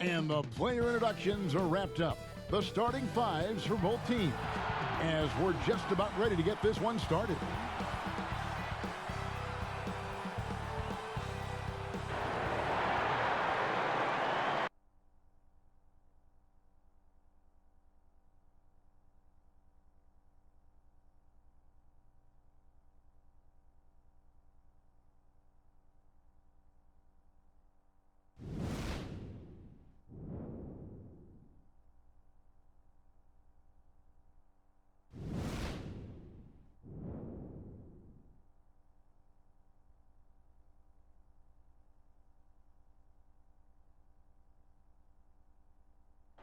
And the player introductions are wrapped up. The starting fives for both teams, as we're just about ready to get this one started.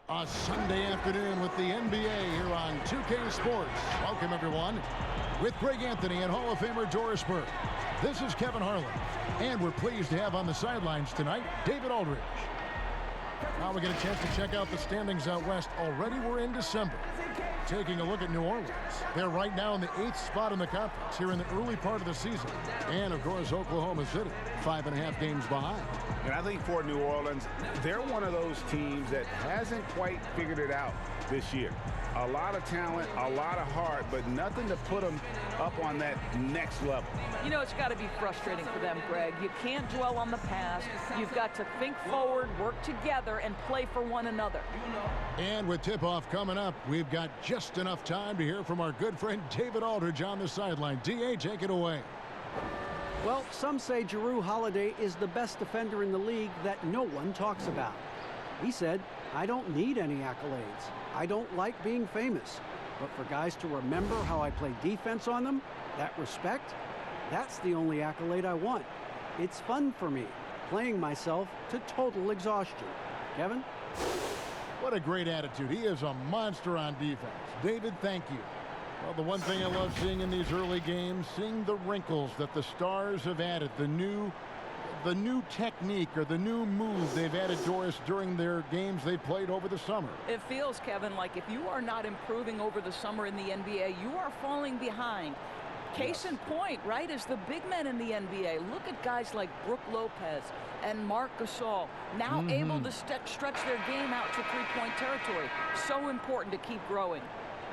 A Sunday afternoon with the NBA here on 2K Sports. Welcome, everyone. With Greg Anthony and Hall of Famer Doris Burke, this is Kevin Harlan. And we're pleased to have on the sidelines tonight, David Aldridge. Now we get a chance to check out the standings out west. Already we're in December. Taking a look at New Orleans. They're right now in the 8th spot in the conference here in the early part of the season. And, of course, Oklahoma City, 5.5 games behind. And I think for New Orleans, they're one of those teams that hasn't quite figured it out this year. A lot of talent, a lot of heart, but nothing to put them up on that next level. You know, it's got to be frustrating for them, Greg. You can't dwell on the past. You've got to think forward, work together, and play for one another. And with tip-off coming up, we've got just enough time to hear from our good friend David Aldridge on the sideline. D.A., take it away. Well, some say Jrue Holiday is the best defender in the league that no one talks about. He said, "I don't need any accolades. I don't like being famous. But for guys to remember how I play defense on them, that respect, that's the only accolade I want. It's fun for me, playing myself to total exhaustion." Kevin? What a great attitude. He is a monster on defense. David, thank you. Well, the one thing I love seeing in these early games, seeing the wrinkles that the Stars have added, the new technique or the new move they've added, Doris, during their games they played over the summer. It feels, Kevin, like if you are not improving over the summer in the NBA, you are falling behind. Case in point, right, is the big men in the NBA. Look at guys like Brook Lopez and Marc Gasol, now able to stretch their game out to three-point territory. So important to keep growing.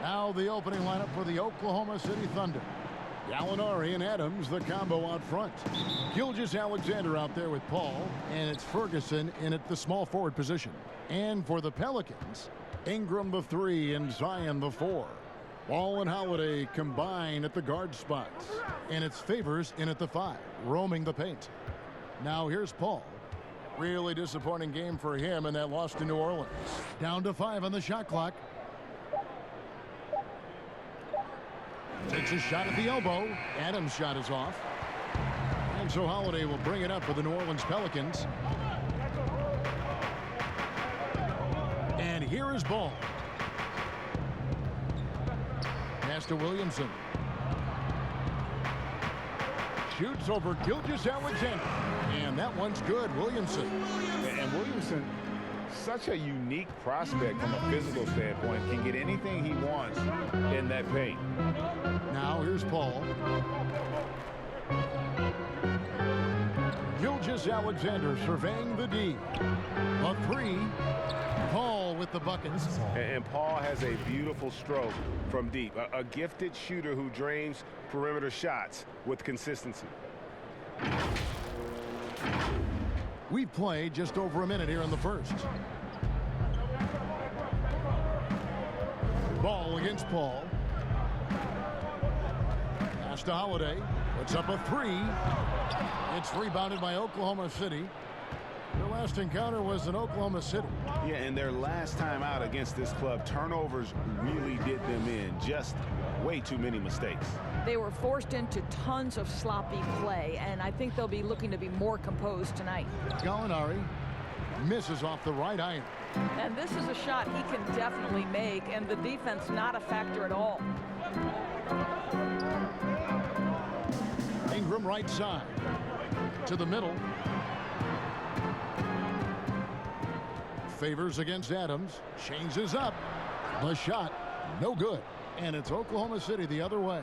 Now the opening lineup for the Oklahoma City Thunder. Gallinari and Adams, the combo out front. Gilgeous-Alexander out there with Paul, and it's Ferguson in at the small forward position. And for the Pelicans, Ingram the 3 and Zion the 4. Ball and Holiday combine at the guard spots, and it's Favors in at the 5, roaming the paint. Now here's Paul. Really disappointing game for him in that loss to New Orleans. Down to 5 on the shot clock. Takes a shot at the elbow. Adams' shot is off. And so Holiday will bring it up for the New Orleans Pelicans. And here is Ball. Pass to Williamson. Shoots over Gilgeous-Alexander. And that one's good, Williamson. And Williamson, such a unique prospect from a physical standpoint, can get anything he wants in that paint. Now here's Paul. Gilgeous-Alexander surveying the D. A 3. Paul with the buckets. And Paul has a beautiful stroke from deep. A gifted shooter who drains perimeter shots with consistency. We've played just over a minute here in the first. Ball against Paul. Pass to Holiday. Puts up a 3. It's rebounded by Oklahoma City. Their last encounter was in Oklahoma City. Yeah, and their last time out against this club, turnovers really did them in. Just way too many mistakes. They were forced into tons of sloppy play, and I think they'll be looking to be more composed tonight. Gallinari misses off the right iron. And this is a shot he can definitely make, and the defense not a factor at all. Ingram right side. To the middle. Favors against Adams. Changes up. The shot, no good. And it's Oklahoma City the other way.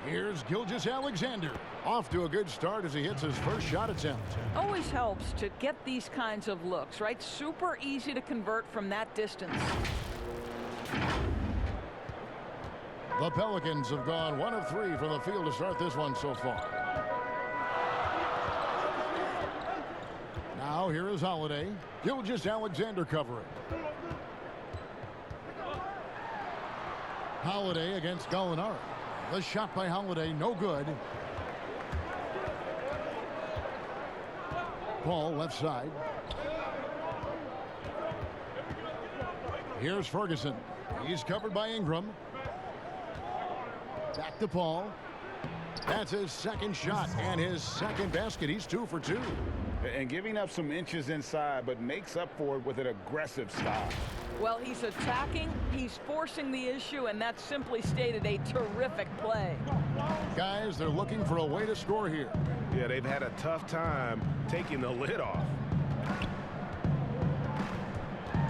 Here's Gilgeous-Alexander. Off to a good start as he hits his first shot attempt. Always helps to get these kinds of looks, right? Super easy to convert from that distance. The Pelicans have gone 1 of 3 from the field to start this one so far. Now here is Holiday. Gilgeous-Alexander covering. Holiday against Gallinari. The shot by Holiday, no good. Paul left side. Here's Ferguson. He's covered by Ingram. Back to Paul. That's his second shot and his second basket. He's 2 for 2. And giving up some inches inside, but makes up for it with an aggressive style. Well, he's attacking, he's forcing the issue, and that's simply stated a terrific play. Guys, they're looking for a way to score here. Yeah, they've had a tough time taking the lid off.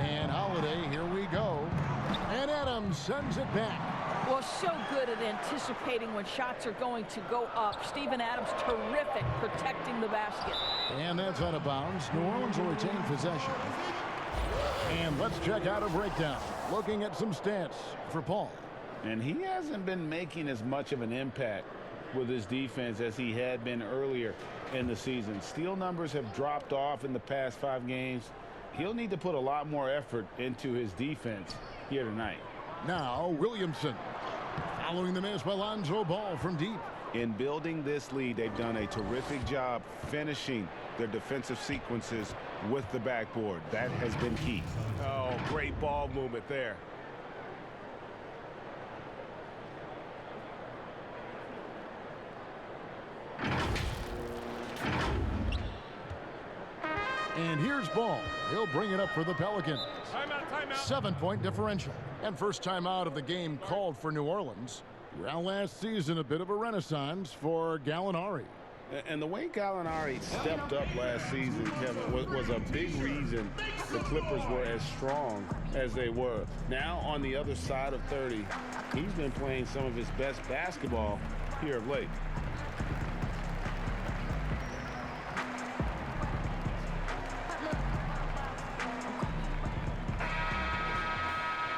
And Holiday, here we go. And Adams sends it back. Well, so good at anticipating when shots are going to go up. Steven Adams, terrific protecting the basket. And that's out of bounds. New Orleans will retain possession. And let's check out a breakdown. Looking at some stats for Paul. And he hasn't been making as much of an impact with his defense as he had been earlier in the season. Steal numbers have dropped off in the past 5 games. He'll need to put a lot more effort into his defense here tonight. Now Williamson. Following the miss by Lonzo Ball from deep. In building this lead, they've done a terrific job finishing their defensive sequences with the backboard. That has been key. Oh, great ball movement there. And here's Ball. He'll bring it up for the Pelicans. Timeout, timeout. 7-point differential. And first time out of the game called for New Orleans. Well, last season, a bit of a renaissance for Gallinari. And the way Gallinari stepped up last season, Kevin, was a big reason the Clippers were as strong as they were. Now, on the other side of 30, he's been playing some of his best basketball here of late.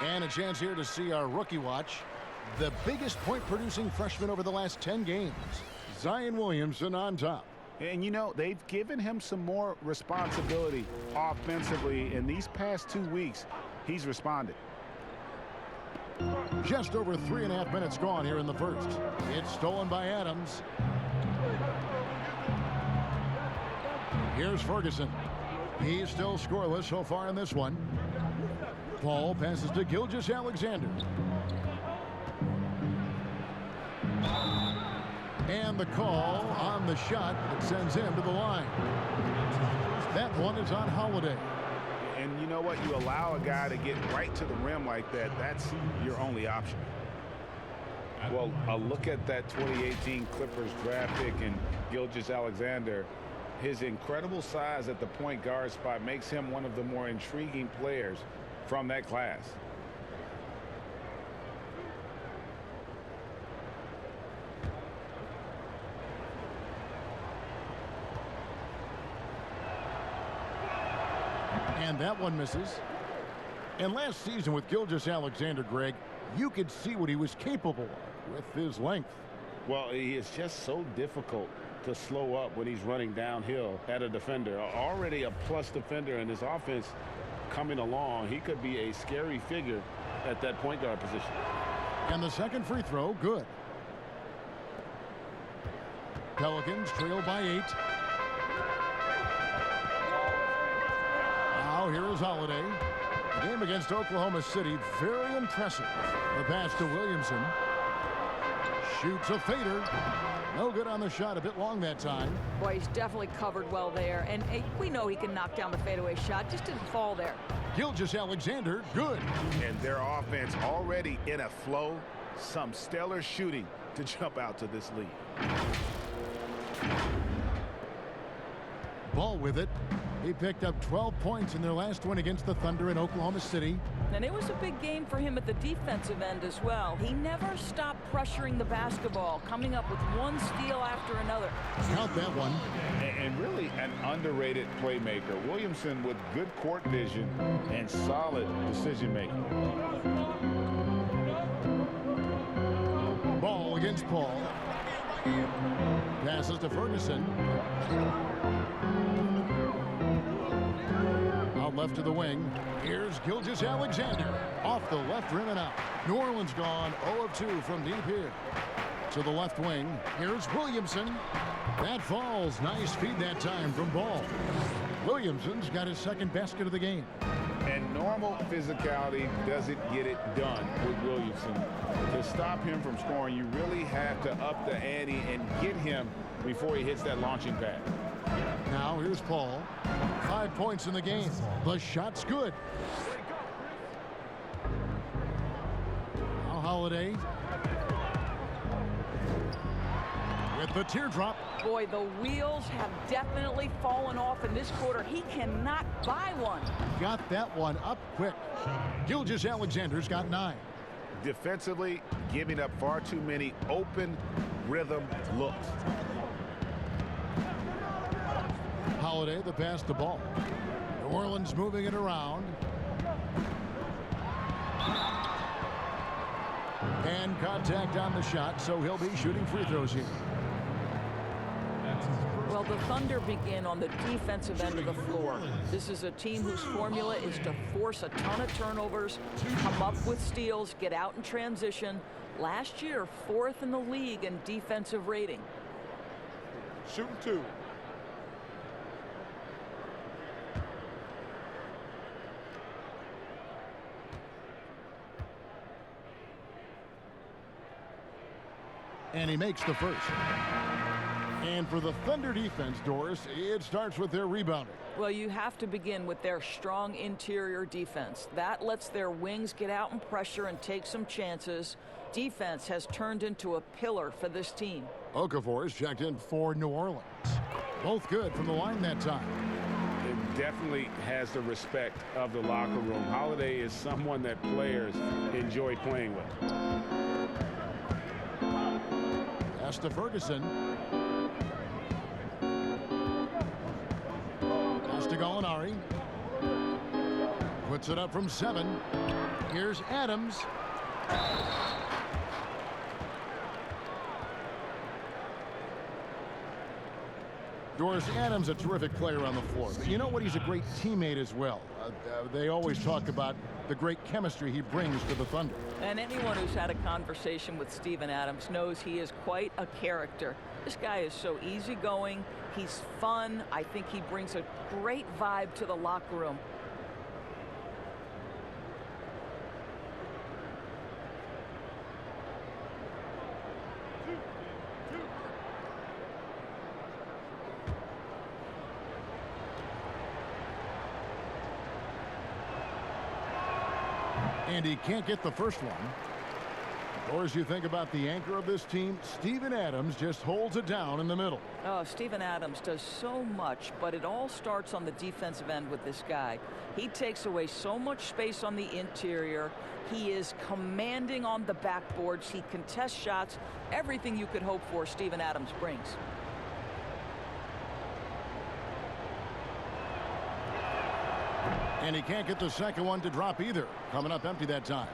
And a chance here to see our rookie watch. The biggest point-producing freshman over the last 10 games. Zion Williamson on top. And, you know, they've given him some more responsibility offensively. In these past 2 weeks, he's responded. Just over 3.5 minutes gone here in the first. It's stolen by Adams. Here's Ferguson. He's still scoreless so far in this one. Paul passes to Gilgeous-Alexander. And the call on the shot that sends him to the line. That one is on Holiday. And you know what? You allow a guy to get right to the rim like that, that's your only option. Well, a look at that 2018 Clippers draft pick and Gilgeous-Alexander. His incredible size at the point guard spot makes him one of the more intriguing players from that class. And that one misses. And last season with Gilgeous-Alexander, Greg, you could see what he was capable of with his length. Well, he is just so difficult to slow up when he's running downhill at a defender. Already a plus defender in his offense coming along. He could be a scary figure at that point guard position. And the second free throw, good. Pelicans trail by 8. Now here is Holiday. The game against Oklahoma City, very impressive. The pass to Williamson. Shoots a fader. No good on the shot, a bit long that time. Boy, he's definitely covered well there. And we know he can knock down the fadeaway shot. Just didn't fall there. Gilgeous-Alexander, good. And their offense already in a flow. Some stellar shooting to jump out to this lead. Ball with it. He picked up 12 points in their last win against the Thunder in Oklahoma City. And it was a big game for him at the defensive end as well. He never stopped pressuring the basketball, coming up with one steal after another. Count that one. And really an underrated playmaker. Williamson with good court vision and solid decision-making. Ball against Paul. Passes to Ferguson. Out left to the wing. Here's Gilgeous-Alexander. Off the left rim and out. New Orleans gone 0 of 2 from deep here. To the left wing. Here's Williamson. That falls. Nice feed that time from Ball. Williamson's got his second basket of the game. And normal physicality doesn't get it done with Williamson. To stop him from scoring, you really have to up the ante and get him before he hits that launching pad. Now here's Paul. 5 points in the game. The shot's good. Now Holiday. With the teardrop. Boy, the wheels have definitely fallen off in this quarter. He cannot buy one. Got that one up quick. Gilgeous-Alexander's got 9. Defensively, giving up far too many open rhythm looks. Holiday, the pass to Ball. New Orleans moving it around. And contact on the shot, so he'll be shooting free throws here. Well, the Thunder begin on the defensive end of the floor. This is a team whose formula is to force a ton of turnovers, come up with steals, get out in transition. Last year, 4th in the league in defensive rating. Shooting 2. And he makes the first. And for the Thunder defense, Doris, it starts with their rebounding. Well, you have to begin with their strong interior defense. That lets their wings get out and pressure and take some chances. Defense has turned into a pillar for this team. Okafor's checked in for New Orleans. Both good from the line that time. It definitely has the respect of the locker room. Holiday is someone that players enjoy playing with. Pass to Ferguson. Pass to Gallinari. Puts it up from 7. Here's Adams. Doris, Adams, a terrific player on the floor. But you know what? He's a great teammate as well. They always talk about the great chemistry he brings to the Thunder. And anyone who's had a conversation with Steven Adams knows he is quite a character. This guy is so easygoing. He's fun. I think he brings a great vibe to the locker room. And he can't get the first one. Or as you think about the anchor of this team, Steven Adams just holds it down in the middle. Oh, Steven Adams does so much, but it all starts on the defensive end with this guy. He takes away so much space on the interior. He is commanding on the backboards. He contests shots. Everything you could hope for, Steven Adams brings. And he can't get the second one to drop either. Coming up empty that time.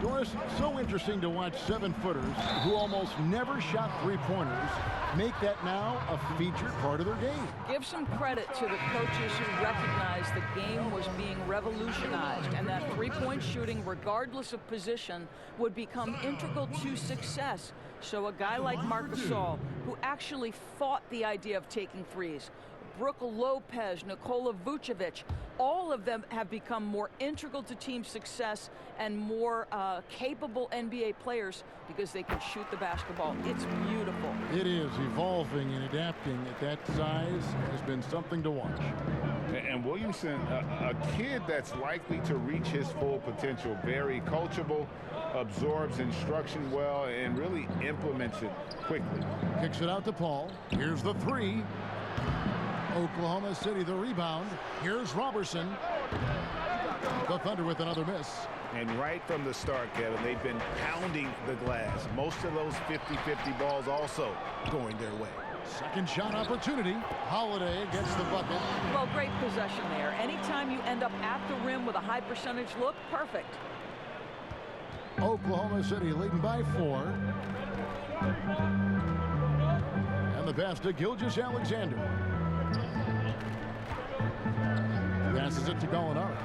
Doris, so interesting to watch 7-footers who almost never shot 3-pointers make that now a featured part of their game. Give some credit to the coaches who recognized the game was being revolutionized and that 3-point shooting, regardless of position, would become integral to success. So a guy like Marc Gasol, who actually fought the idea of taking threes, Brook Lopez, Nikola Vucevic, all of them have become more integral to team success and more capable NBA players because they can shoot the basketball. It's beautiful. It is. Evolving and adapting at that size has been something to watch. And Williamson, a kid that's likely to reach his full potential, very coachable, absorbs instruction well, and really implements it quickly. Kicks it out to Paul. Here's the 3. Oklahoma City the rebound. Here's Robertson. The Thunder with another miss. And right from the start, Kevin, they've been pounding the glass. Most of those 50-50 balls also going their way. Second shot opportunity. Holiday gets the bucket. Well, great possession there. Anytime you end up at the rim with a high percentage look, perfect. Oklahoma City leading by 4. And the pass to Gilgeous-Alexander. Passes it to Gallinari.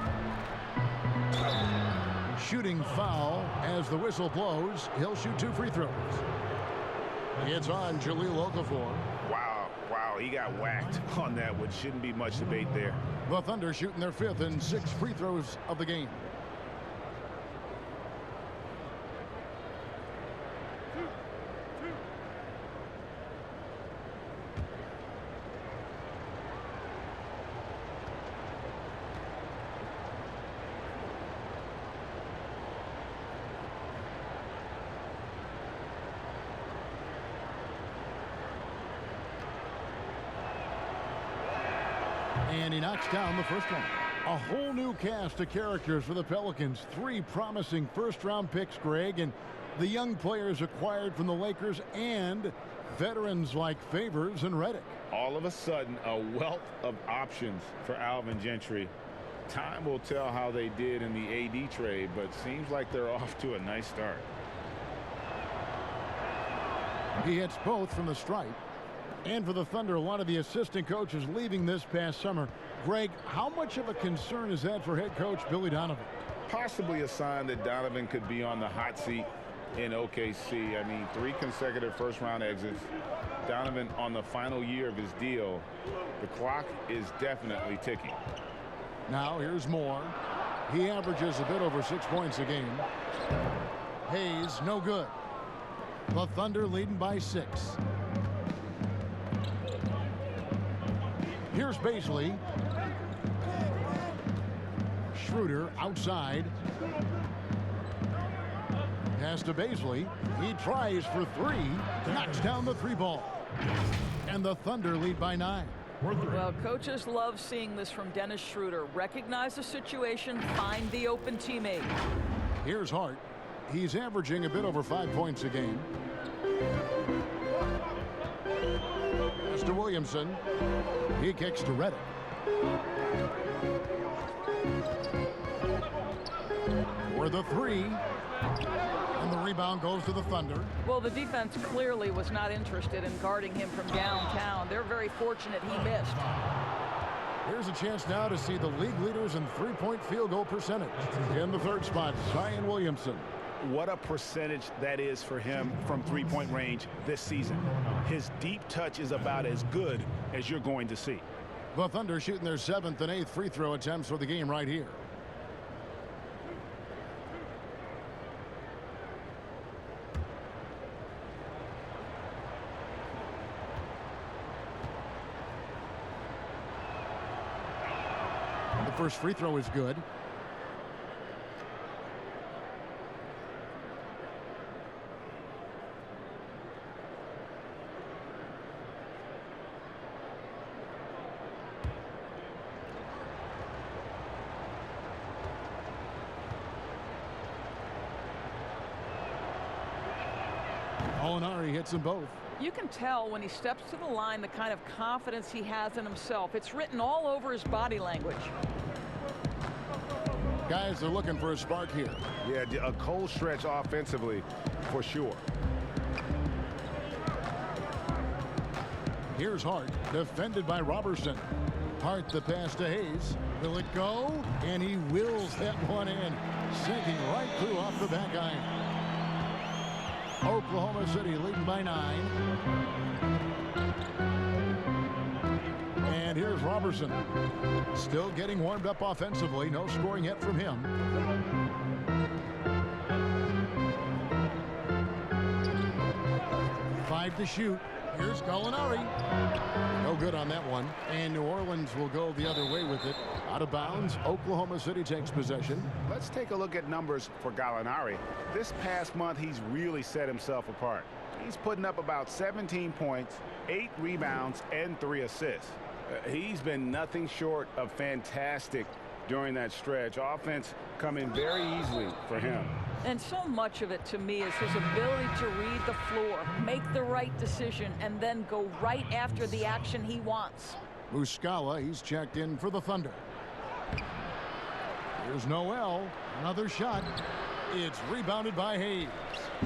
Shooting foul as the whistle blows. He'll shoot 2 free throws. It's on Jahlil Okafor. Wow, he got whacked on that one. Shouldn't be much debate there. The Thunder shooting their 5th and 6th free throws of the game. And he knocks down the first one. A whole new cast of characters for the Pelicans. 3 promising first-round picks, Greg, and the young players acquired from the Lakers and veterans like Favors and Redick. All of a sudden, a wealth of options for Alvin Gentry. Time will tell how they did in the AD trade, but seems like they're off to a nice start. He hits both from the stripe. And for the Thunder, a lot of the assistant coaches leaving this past summer. Greg, how much of a concern is that for head coach Billy Donovan? Possibly a sign that Donovan could be on the hot seat in OKC. I mean, 3 consecutive first-round exits. Donovan on the final year of his deal. The clock is definitely ticking. Now here's Moore. He averages a bit over 6 points a game. Hayes, no good. The Thunder leading by 6. Here's Baisley. Schroeder outside. Pass to Baisley. He tries for 3. Knocks down the 3 ball. And the Thunder lead by 9. Well, coaches love seeing this from Dennis Schroeder. Recognize the situation, find the open teammate. Here's Hart. He's averaging a bit over 5 points a game. Pass to Williamson. He kicks to Redick. For the 3. And the rebound goes to the Thunder. Well, the defense clearly was not interested in guarding him from downtown. They're very fortunate he missed. Here's a chance now to see the league leaders in 3-point field goal percentage. In the 3rd spot, Zion Williamson. What a percentage that is for him from 3-point range this season. His deep touch is about as good as you're going to see. The Thunder shooting their 7th and 8th free throw attempts for the game right here. The first free throw is good. Gallinari hits them both. You can tell when he steps to the line the kind of confidence he has in himself. It's written all over his body language. Guys are looking for a spark here. Yeah, a cold stretch offensively for sure. Here's Hart, defended by Robertson. Hart the pass to Hayes. Will it go? And he wills that one in, sinking right through off the back iron. Oklahoma City leading by 9. And here's Robertson. Still getting warmed up offensively. No scoring yet from him. Five to shoot. Here's Gallinari. No good on that one. And New Orleans will go the other way with it. Out of bounds. Oklahoma City takes possession. Let's take a look at numbers for Gallinari. This past month, he's really set himself apart. He's putting up about 17 points, 8 rebounds, and 3 assists. He's been nothing short of fantastic during that stretch. Offense coming very easily for him. And so much of it to me is his ability to read the floor, make the right decision, and then go right after the action he wants. Muscala, he's checked in for the Thunder. Here's Noel, another shot. It's rebounded by Hayes.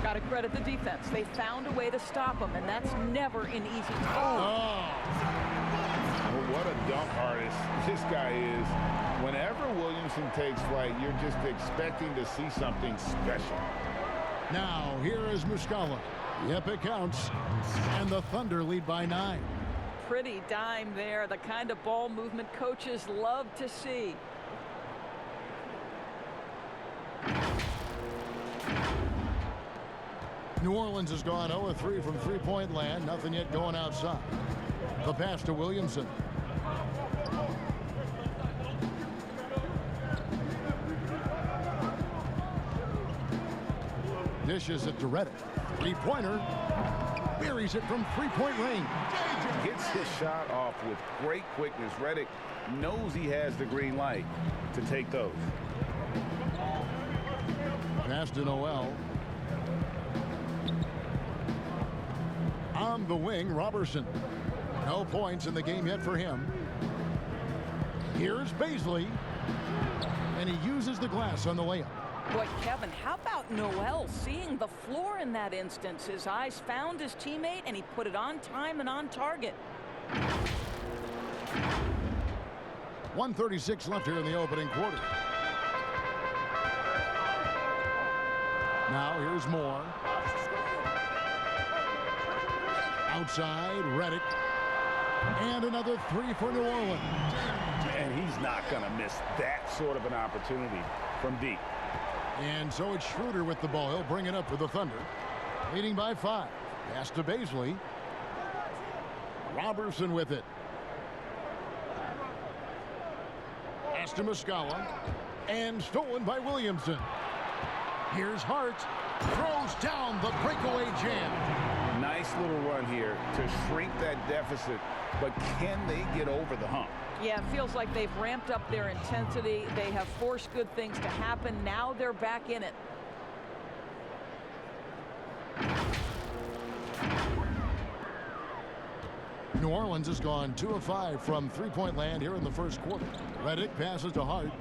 Got to credit the defense. They found a way to stop him, and that's never an easy task. Well, what a dunk artist this guy is. Whenever Williamson takes flight, you're just expecting to see something special. Now, here is Muscala. Yep, it counts. And the Thunder lead by 9. Pretty dime there. The kind of ball movement coaches love to see. New Orleans has gone 0-3 from three-point land. Nothing yet going outside. The pass to Williamson. Dishes it to Reddick. Three-pointer. Buries it from three-point range. Gets his shot off with great quickness. Reddick knows he has the green light to take those. Pass to Noel. On the wing, Robertson. No points in the game yet for him. Here's Baisley. And he uses the glass on the layup. Boy, Kevin, how about Noel seeing the floor in that instance? His eyes found his teammate, and he put it on time and on target. 1:36 left here in the opening quarter. Now here's Moore. Outside, Reddick. And another three for New Orleans. And he's not going to miss that sort of an opportunity from deep. And so it's Schroeder with the ball. He'll bring it up for the Thunder. Leading by 5. Pass to Baisley. Robertson with it. Pass to Muscala. And stolen by Williamson. Here's Hart. Throws down the breakaway jam. Nice little run here to shrink that deficit, but can they get over the hump? Yeah, it feels like they've ramped up their intensity. They have forced good things to happen. Now they're back in it. New Orleans has gone 2 of 5 from three-point land here in the first quarter. Reddick passes to Hart.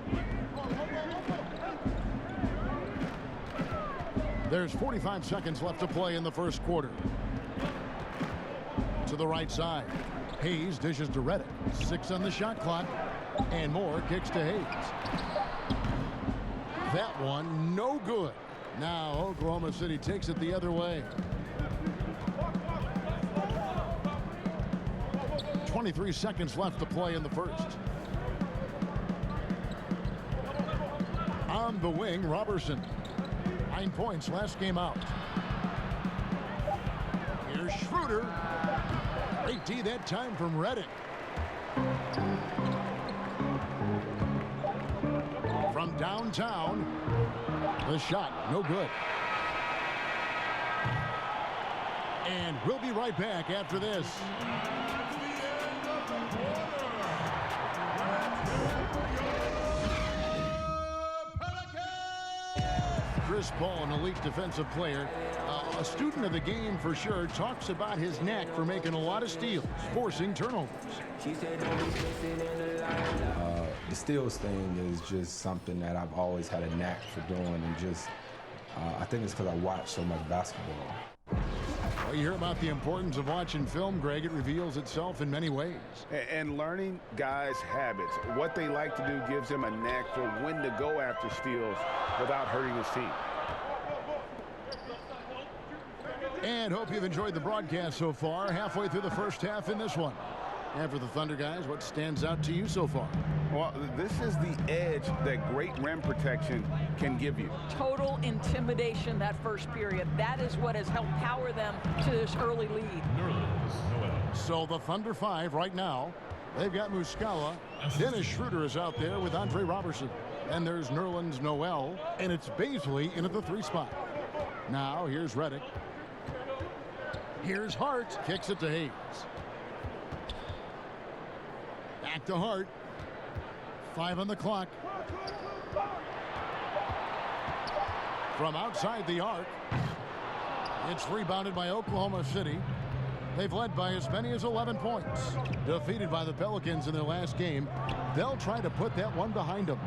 There's 45 seconds left to play in the first quarter. To the right side. Hayes dishes to Reddick. 6 on the shot clock. And Moore kicks to Hayes. That one no good. Now Oklahoma City takes it the other way. 23 seconds left to play in the first. On the wing, Robertson. 9 points last game out. Here's Schroeder. Great D that time from Reddick. From downtown, the shot no good. And we'll be right back after this. Chris Paul, an elite defensive player, a student of the game for sure, talks about his knack for making a lot of steals, forcing turnovers. The steals thing is just something that I've always had a knack for doing, and just I think it's because I watch so much basketball. Well, you hear about the importance of watching film, Greg. It reveals itself in many ways. And learning guys' habits, what they like to do, gives them a knack for when to go after steals without hurting his team. And hope you've enjoyed the broadcast so far. Halfway through the first half in this one. And for the Thunder guys, what stands out to you so far? Well, this is the edge that great rim protection can give you. Total intimidation that first period. That is what has helped power them to this early lead. So the Thunder 5 right now. They've got Muscala. Dennis Schroeder is out there with Andre Robertson. And there's Nerlens Noel. And it's Baisley in at the 3 spot. Now here's Reddick. Here's Hart. Kicks it to Hayes. Back to Hart. 5 on the clock. From outside the arc, it's rebounded by Oklahoma City. They've led by as many as 11 points. Defeated by the Pelicans in their last game, they'll try to put that one behind them.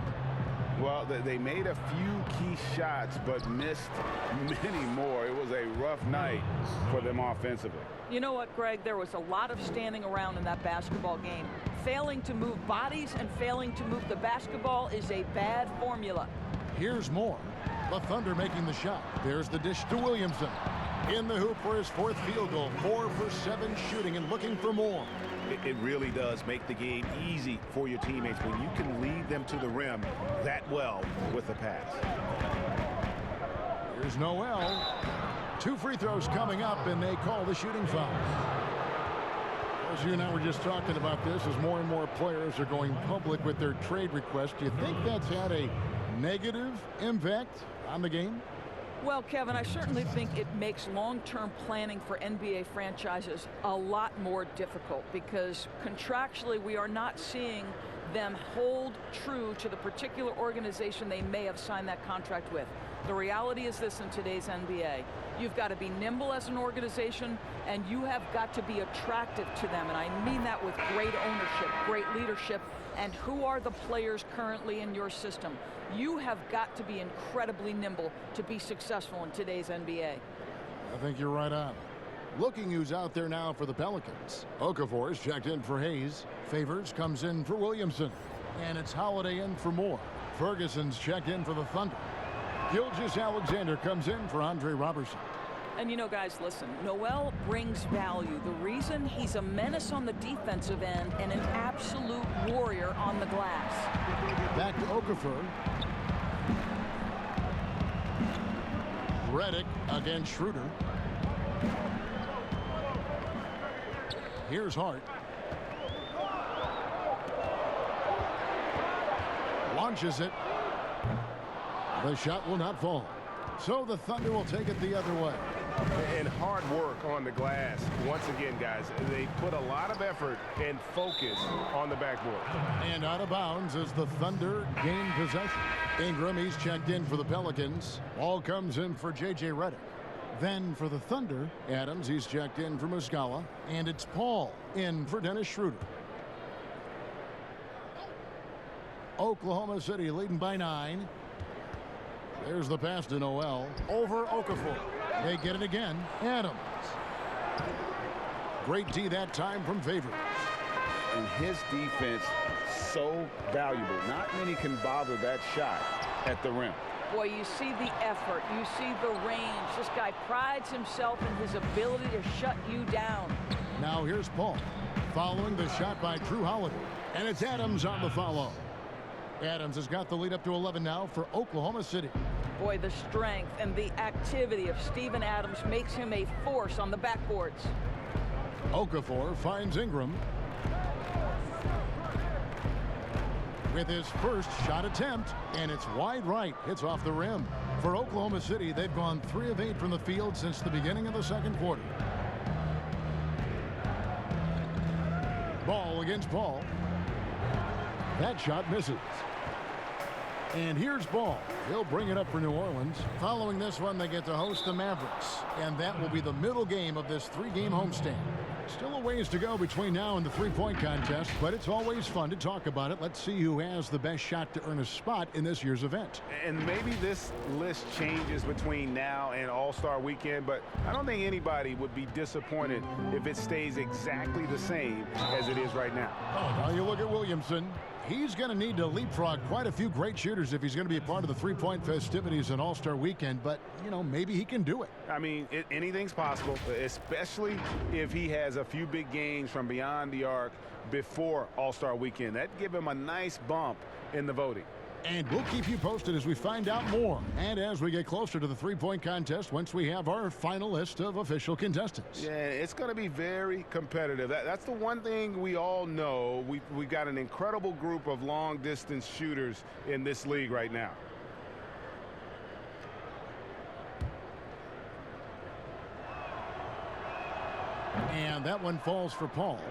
Well, they made a few key shots, but missed many more. It was a rough night for them offensively. You know what, Greg? There was a lot of standing around in that basketball game. Failing to move bodies and failing to move the basketball is a bad formula. Here's more. The Thunder making the shot. There's the dish to Williamson. In the hoop for his fourth field goal. 4 for 7 shooting and looking for more. It really does make the game easy for your teammates when you can lead them to the rim that well with the pass. Here's Noel. 2 free throws coming up, and they call the shooting foul. As you and I were just talking about this, as more and more players are going public with their trade requests, do you think that's had a negative impact on the game? Well, Kevin, I certainly think it makes long-term planning for NBA franchises a lot more difficult because contractually we are not seeing them hold true to the particular organization they may have signed that contract with. The reality is this in today's NBA. You've got to be nimble as an organization, and you have got to be attractive to them. And I mean that with great ownership, great leadership, and who are the players currently in your system. You have got to be incredibly nimble to be successful in today's NBA. I think you're right on. Looking who's out there now for the Pelicans. Okafor is checked in for Hayes. Favors comes in for Williamson. And it's Holiday in for Moore. Ferguson's checked in for the Thunder. Gilgeous-Alexander comes in for Andre Robertson. And you know, guys, listen, Noel brings value. The reason he's a menace on the defensive end and an absolute warrior on the glass. Back to Okafor. Redick against Schroeder. Here's Hart. Launches it. The shot will not fall. So the Thunder will take it the other way. And hard work on the glass. Once again, guys, they put a lot of effort and focus on the backboard. And out of bounds as the Thunder gain possession. Ingram, he's checked in for the Pelicans. Ball comes in for J.J. Redick. Then for the Thunder, Adams, he's checked in for Muscala. And it's Paul in for Dennis Schroeder. Oklahoma City leading by 9. There's the pass to Noel. Over Okafor. They get it again. Adams. Great D that time from Favors. And his defense so valuable. Not many can bother that shot at the rim. Boy, you see the effort. You see the range. This guy prides himself in his ability to shut you down. Now here's Paul. Following the shot by Drew Holiday. And it's Adams on the follow. Adams has got the lead up to 11 now for Oklahoma City. Boy, the strength and the activity of Steven Adams makes him a force on the backboards. Okafor finds Ingram. With his first shot attempt, and it's wide right. It's off the rim. For Oklahoma City, they've gone 3 of 8 from the field since the beginning of the second quarter. Ball against Paul. That shot misses. And here's Ball. He'll bring it up for New Orleans. Following this one, they get to host the Mavericks. And that will be the middle game of this 3-game homestand. Still a ways to go between now and the three-point contest, but it's always fun to talk about it. Let's see who has the best shot to earn a spot in this year's event. And maybe this list changes between now and All-Star Weekend, but I don't think anybody would be disappointed if it stays exactly the same as it is right now. Now you look at Williamson. He's going to need to leapfrog quite a few great shooters if he's going to be a part of the three-point festivities in All-Star Weekend, but, you know, maybe he can do it. I mean, anything's possible, especially if he has a few big games from beyond the arc before All-Star Weekend. That'd give him a nice bump in the voting. And we'll keep you posted as we find out more and as we get closer to the three-point contest once we have our final list of official contestants. Yeah, it's going to be very competitive. That's the one thing we all know. We've got an incredible group of long-distance shooters in this league right now. And that one falls for Paul.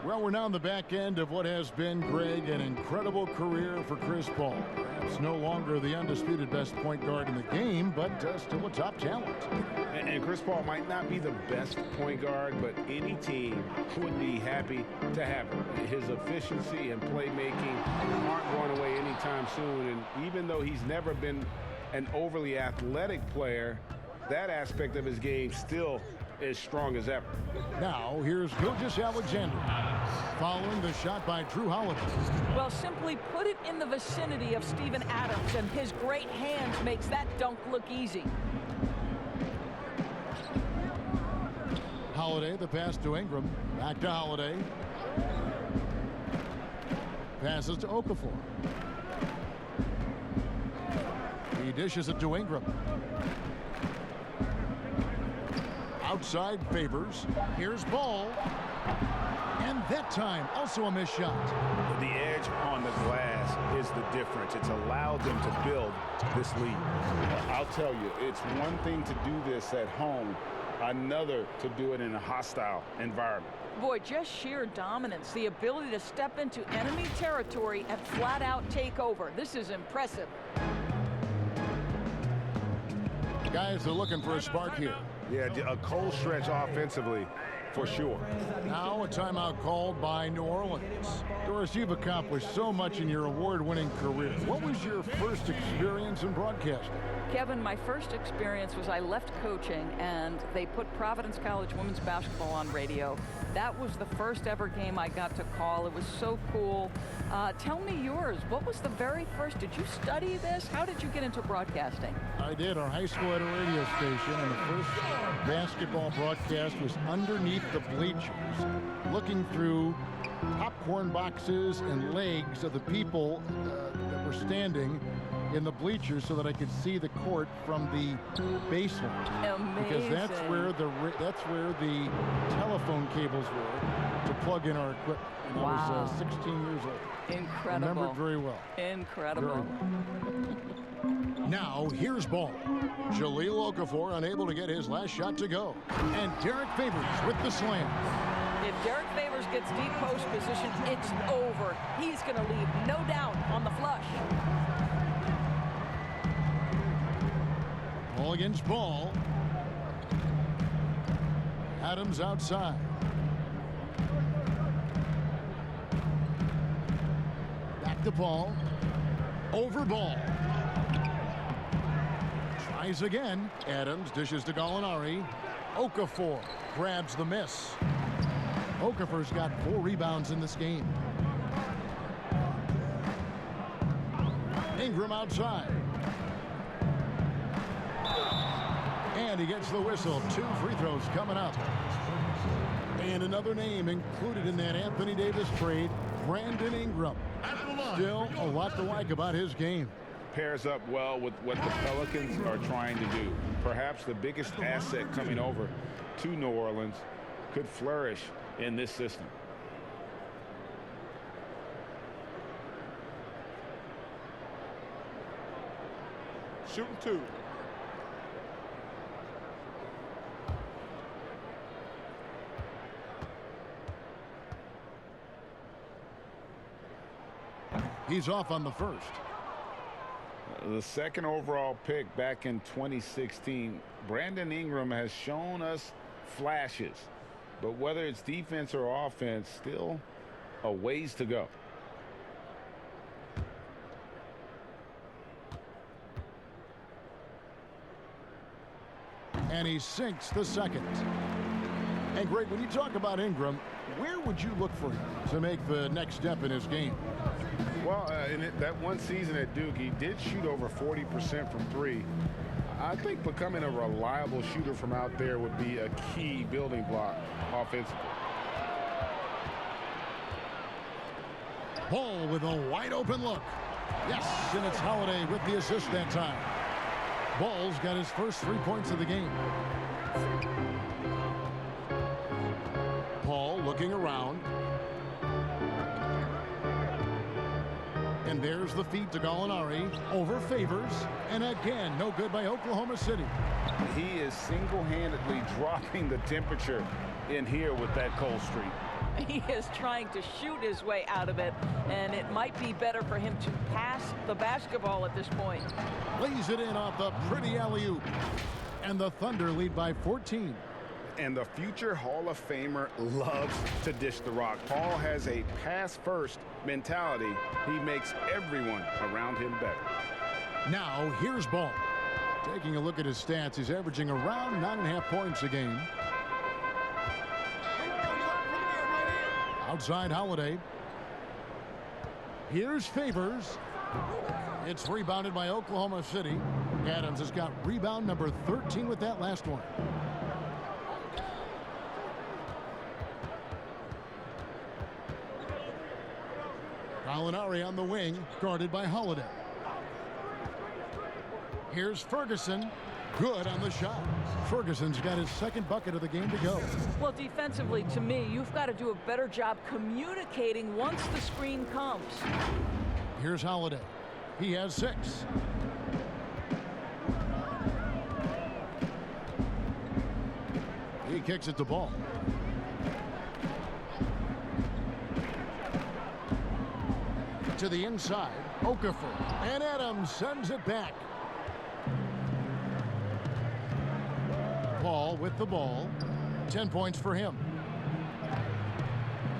Well, we're now on the back end of what has been, Greg, an incredible career for Chris Paul. Perhaps no longer the undisputed best point guard in the game, but still a top talent. And Chris Paul might not be the best point guard, but any team would be happy to have him. His efficiency and playmaking aren't going away anytime soon. And even though he's never been an overly athletic player, that aspect of his game still as strong as ever. Now, here's Gilgeous-Alexander, following the shot by Drew Holiday. Well, simply put it in the vicinity of Steven Adams, and his great hands makes that dunk look easy. Holiday, the pass to Ingram. Back to Holiday. Passes to Okafor. He dishes it to Ingram. Outside Favors. Here's Ball. And that time, also a missed shot. The edge on the glass is the difference. It's allowed them to build this lead. I'll tell you, it's one thing to do this at home, another to do it in a hostile environment. Boy, just sheer dominance, the ability to step into enemy territory and flat out take over. This is impressive. Guys are looking for a spark here. Yeah, a cold stretch offensively, for sure. Now a timeout called by New Orleans. Doris, you've accomplished so much in your award-winning career. What was your first experience in broadcasting? Kevin, my first experience was I left coaching and they put Providence College women's basketball on radio. That was the first ever game I got to call. It was so cool. Tell me yours. What was the very first? Did you study this? How did you get into broadcasting? I did. Our high school had a radio station, and the first basketball broadcast was underneath the bleachers, looking through popcorn boxes and legs of the people that were standing in the bleachers so that I could see the court from the baseline. Amazing. Because that's where the telephone cables were to plug in our equipment. And I was 16 years old. Incredible. Remember it very well. Incredible. Now, here's Ball. Jahlil Okafor unable to get his last shot to go. And Derek Favors with the slam. If Derek Favors gets deep post position, it's over. He's going to leave, no doubt, on the flush. Ball against Ball. Adams outside. Back to Ball. Over Ball. Tries again. Adams dishes to Gallinari. Okafor grabs the miss. Okafor's got 4 rebounds in this game. Ingram outside. And he gets the whistle. 2 free throws coming up. And another name included in that Anthony Davis trade, Brandon Ingram. Still a lot to like about his game. Pairs up well with what the Pelicans are trying to do. Perhaps the biggest asset coming over to New Orleans could flourish in this system. Shooting 2. He's off on the first. The second overall pick back in 2016, Brandon Ingram has shown us flashes, but whether it's defense or offense, still a ways to go. And he sinks the second. And Greg, when you talk about Ingram, where would you look for him to make the next step in his game? Well, that one season at Duke, he did shoot over 40% from 3. I think becoming a reliable shooter from out there would be a key building block offensively. Ball with a wide open look. Yes, and it's Holiday with the assist that time. Ball's got his first 3 points of the game. Paul looking around. And there's the feed to Gallinari. Over Favors. And again, no good by Oklahoma City. He is single-handedly dropping the temperature in here with that cold streak. He is trying to shoot his way out of it, and it might be better for him to pass the basketball at this point. Lays it in off the pretty alley-oop. And the Thunder lead by 14. And the future Hall of Famer loves to dish the rock. Paul has a pass-first mentality. He makes everyone around him better. Now, here's Ball. Taking a look at his stats, he's averaging around 9.5 points a game. Outside Holiday. Here's Favors. It's rebounded by Oklahoma City. Adams has got rebound number 13 with that last one. Gallinari on the wing, guarded by Holiday. Here's Ferguson. Good on the shot. Ferguson's got his second bucket of the game to go. Well, defensively, to me, you've got to do a better job communicating once the screen comes. Here's Holiday. He has 6. He kicks it to Ball. To the inside, Okafor. And Adams sends it back. Paul with the ball. 10 points for him.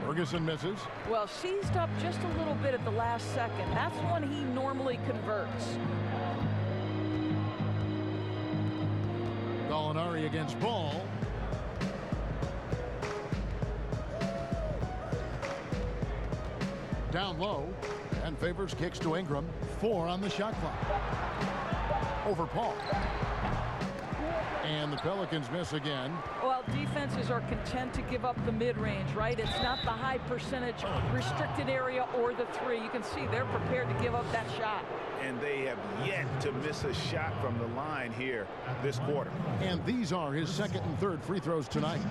Ferguson misses. Well, seized up just a little bit at the last second. That's when he normally converts. Gallinari against Ball. Down low. And Favors kicks to Ingram. 4 on the shot clock. Over Paul. And the Pelicans miss again. Well, defenses are content to give up the mid-range, right? It's not the high percentage restricted area or the 3. You can see they're prepared to give up that shot. And they have yet to miss a shot from the line here this quarter. And these are his second and third free throws tonight.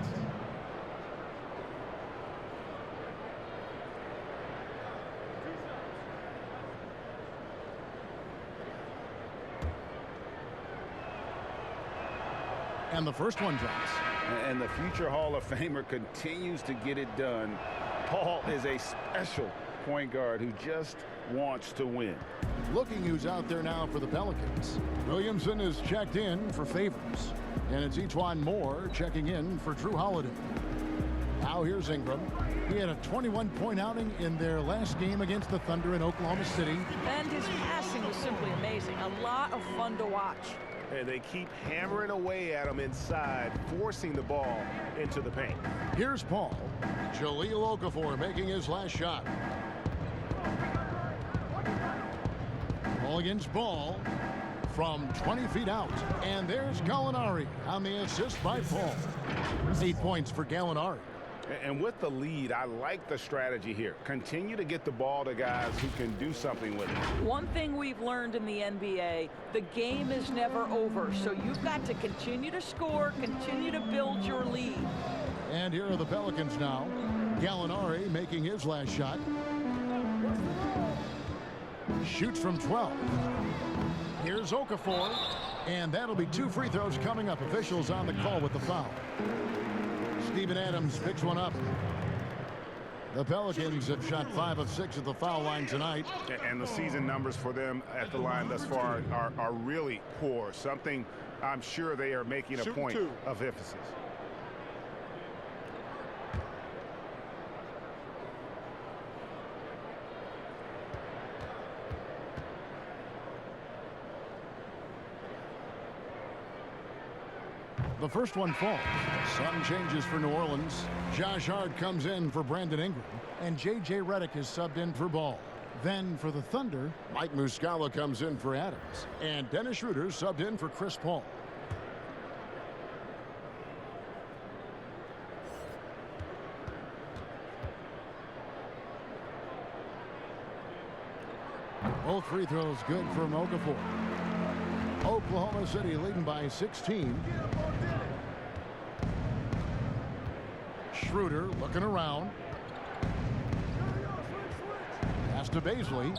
And the first one drops. And the future Hall of Famer continues to get it done. Paul is a special point guard who just wants to win. Looking who's out there now for the Pelicans. Williamson is checked in for Favors. And it's Etuan Moore checking in for Drew Holiday. Now here's Ingram. He had a 21-point outing in their last game against the Thunder in Oklahoma City. And his passing was simply amazing. A lot of fun to watch. And they keep hammering away at him inside, forcing the ball into the paint. Here's Paul. Jahlil Okafor making his last shot. Ball against Ball from 20 feet out. And there's Gallinari on the assist by Paul. 8 points for Gallinari. And with the lead, I like the strategy here. Continue to get the ball to guys who can do something with it. One thing we've learned in the NBA, the game is never over. So you've got to continue to score, continue to build your lead. And here are the Pelicans now. Gallinari making his last shot. Shoots from 12. Here's Okafor. And that'll be 2 free throws coming up. Officials on the call with the foul. Steven Adams picks one up. The Pelicans have shot 5 of 6 at the foul line tonight. And the season numbers for them at the line thus far are really poor. Something I'm sure they are making a point of emphasis. The first one falls. Some changes for New Orleans. Josh Hart comes in for Brandon Ingram. And J.J. Redick is subbed in for Ball. Then for the Thunder, Mike Muscala comes in for Adams. And Dennis Schroeder subbed in for Chris Paul. Both free throws good from Okafor. Oklahoma City leading by 16. Schroeder looking around. Pass to Baisley.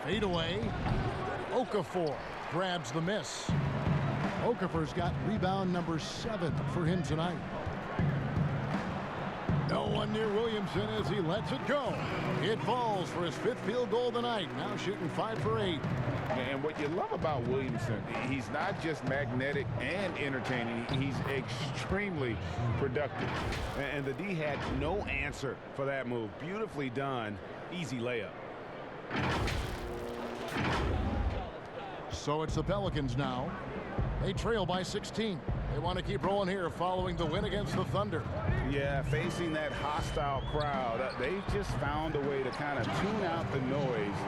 Fade away. Okafor grabs the miss. Okafor's got rebound number 7 for him tonight. No one near Williamson as he lets it go. It falls for his 5th field goal of the night. Now shooting 5 for 8. And what you love about Williamson, he's not just magnetic and entertaining, he's extremely productive. And the D had no answer for that move. Beautifully done. Easy layup. So it's the Pelicans now. They trail by 16. They want to keep rolling here following the win against the Thunder. Yeah, facing that hostile crowd, they've just found a way to kind of tune out the noise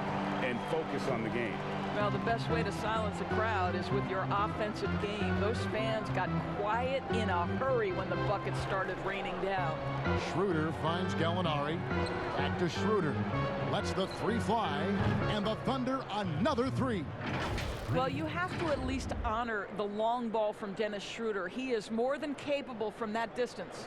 and focus on the game. Well, the best way to silence a crowd is with your offensive game. Those fans got quiet in a hurry when the buckets started raining down. Schroeder finds Gallinari. Back to Schroeder. Lets the 3 fly. And the Thunder another 3. Well, you have to at least honor the long ball from Dennis Schroeder. He is more than capable from that distance.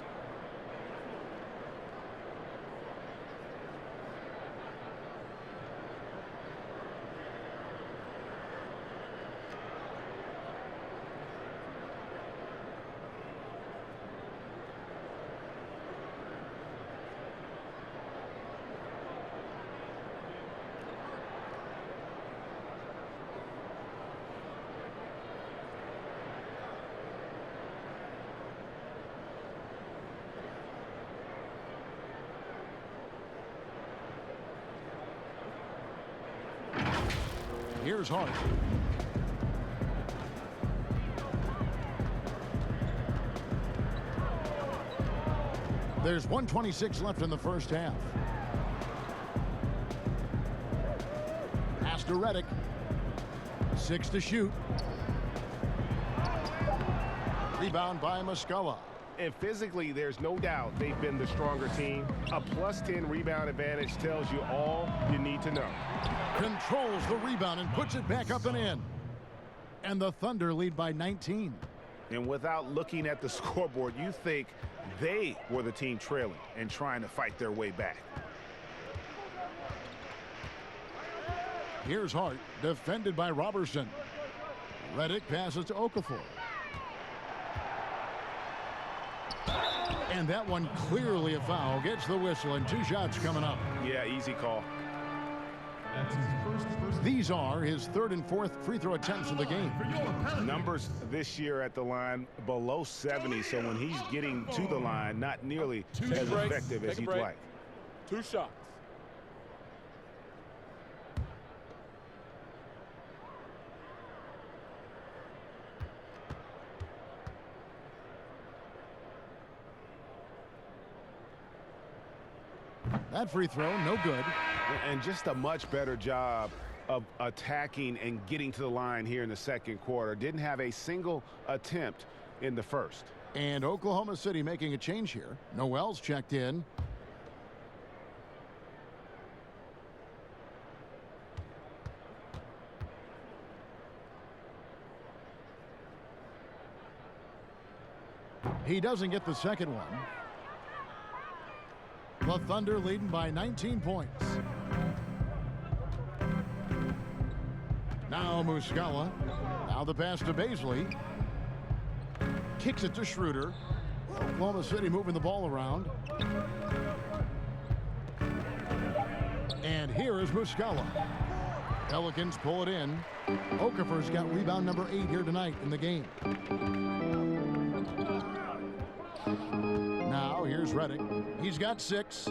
Here's Hart. There's 1:26 left in the first half. Pass to Redick. 6 to shoot. Rebound by Muscala. And physically, there's no doubt they've been the stronger team. A +10 rebound advantage tells you all you need to know. Controls the rebound and puts it back up and in. And the Thunder lead by 19. And without looking at the scoreboard, you think they were the team trailing and trying to fight their way back. Here's Hart, defended by Robertson. Redick passes to Okafor. And that one clearly a foul. Gets the whistle and 2 shots coming up. Yeah, easy call. These are his 3rd and 4th free throw attempts of the game. Numbers this year at the line below 70, so when he's getting to the line, not nearly as effective as he'd like. 2 shots. That free throw, no good. And just a much better job of attacking and getting to the line here in the second quarter. Didn't have a single attempt in the first. And Oklahoma City making a change here. Noel's checked in. He doesn't get the second one. The Thunder leading by 19 points. Now Muscala. Now the pass to Baisley. Kicks it to Schroeder. Oklahoma City moving the ball around. And here is Muscala. Pelicans pull it in. Okafor's got rebound number 8 here tonight in the game. Now here's Redick. He's got 6.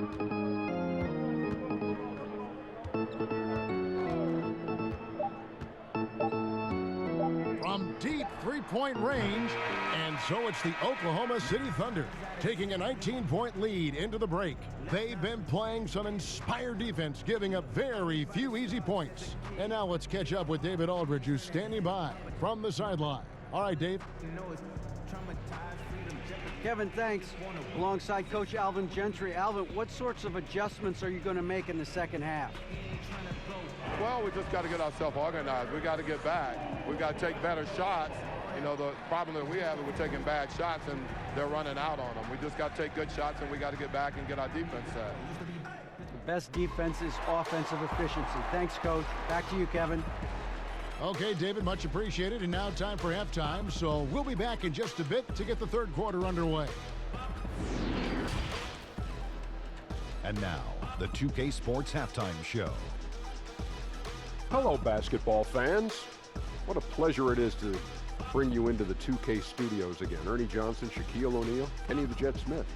From deep three-point range, and so it's the Oklahoma City Thunder taking a 19-point lead into the break. They've been playing some inspired defense, giving up very few easy points. And now let's catch up with David Aldridge, who's standing by from the sideline. All right, Dave. Kevin, thanks. Alongside Coach Alvin Gentry. Alvin, what sorts of adjustments are you going to make in the second half? Well, we just got to get ourselves organized. We got to get back. We got to take better shots. You know, the problem that we have is we're taking bad shots and they're running out on them. We just got to take good shots and we got to get back and get our defense set. The best defense is offensive efficiency. Thanks, Coach. Back to you, Kevin. Okay, David, much appreciated. And now time for halftime. So we'll be back in just a bit to get the third quarter underway. And now, the 2K Sports Halftime Show. Hello, basketball fans. What a pleasure it is to bring you into the 2K studios again. Ernie Johnson, Shaquille O'Neal, Kenny the Jet Smith.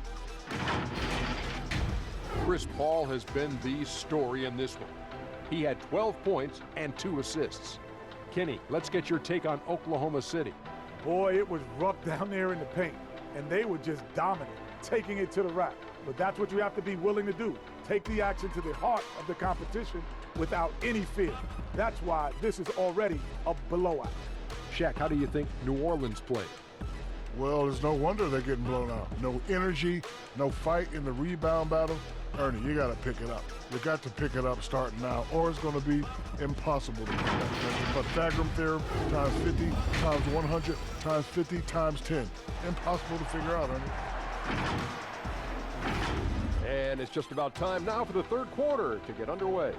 Chris Paul has been the story in this one. He had 12 points and 2 assists. Kenny, let's get your take on Oklahoma City. Boy, it was rough down there in the paint, and they were just dominant, taking it to the rack. But that's what you have to be willing to do. Take the action to the heart of the competition without any fear. That's why this is already a blowout. Shaq, how do you think New Orleans played? Well, it's no wonder they're getting blown out. No energy, no fight in the rebound battle. Ernie, you got to pick it up. You got to pick it up starting now, or it's going to be impossible to pick up. That's Pythagorean theorem times 50 times 100 times 50 times 10. Impossible to figure out, Ernie. And it's just about time now for the third quarter to get underway.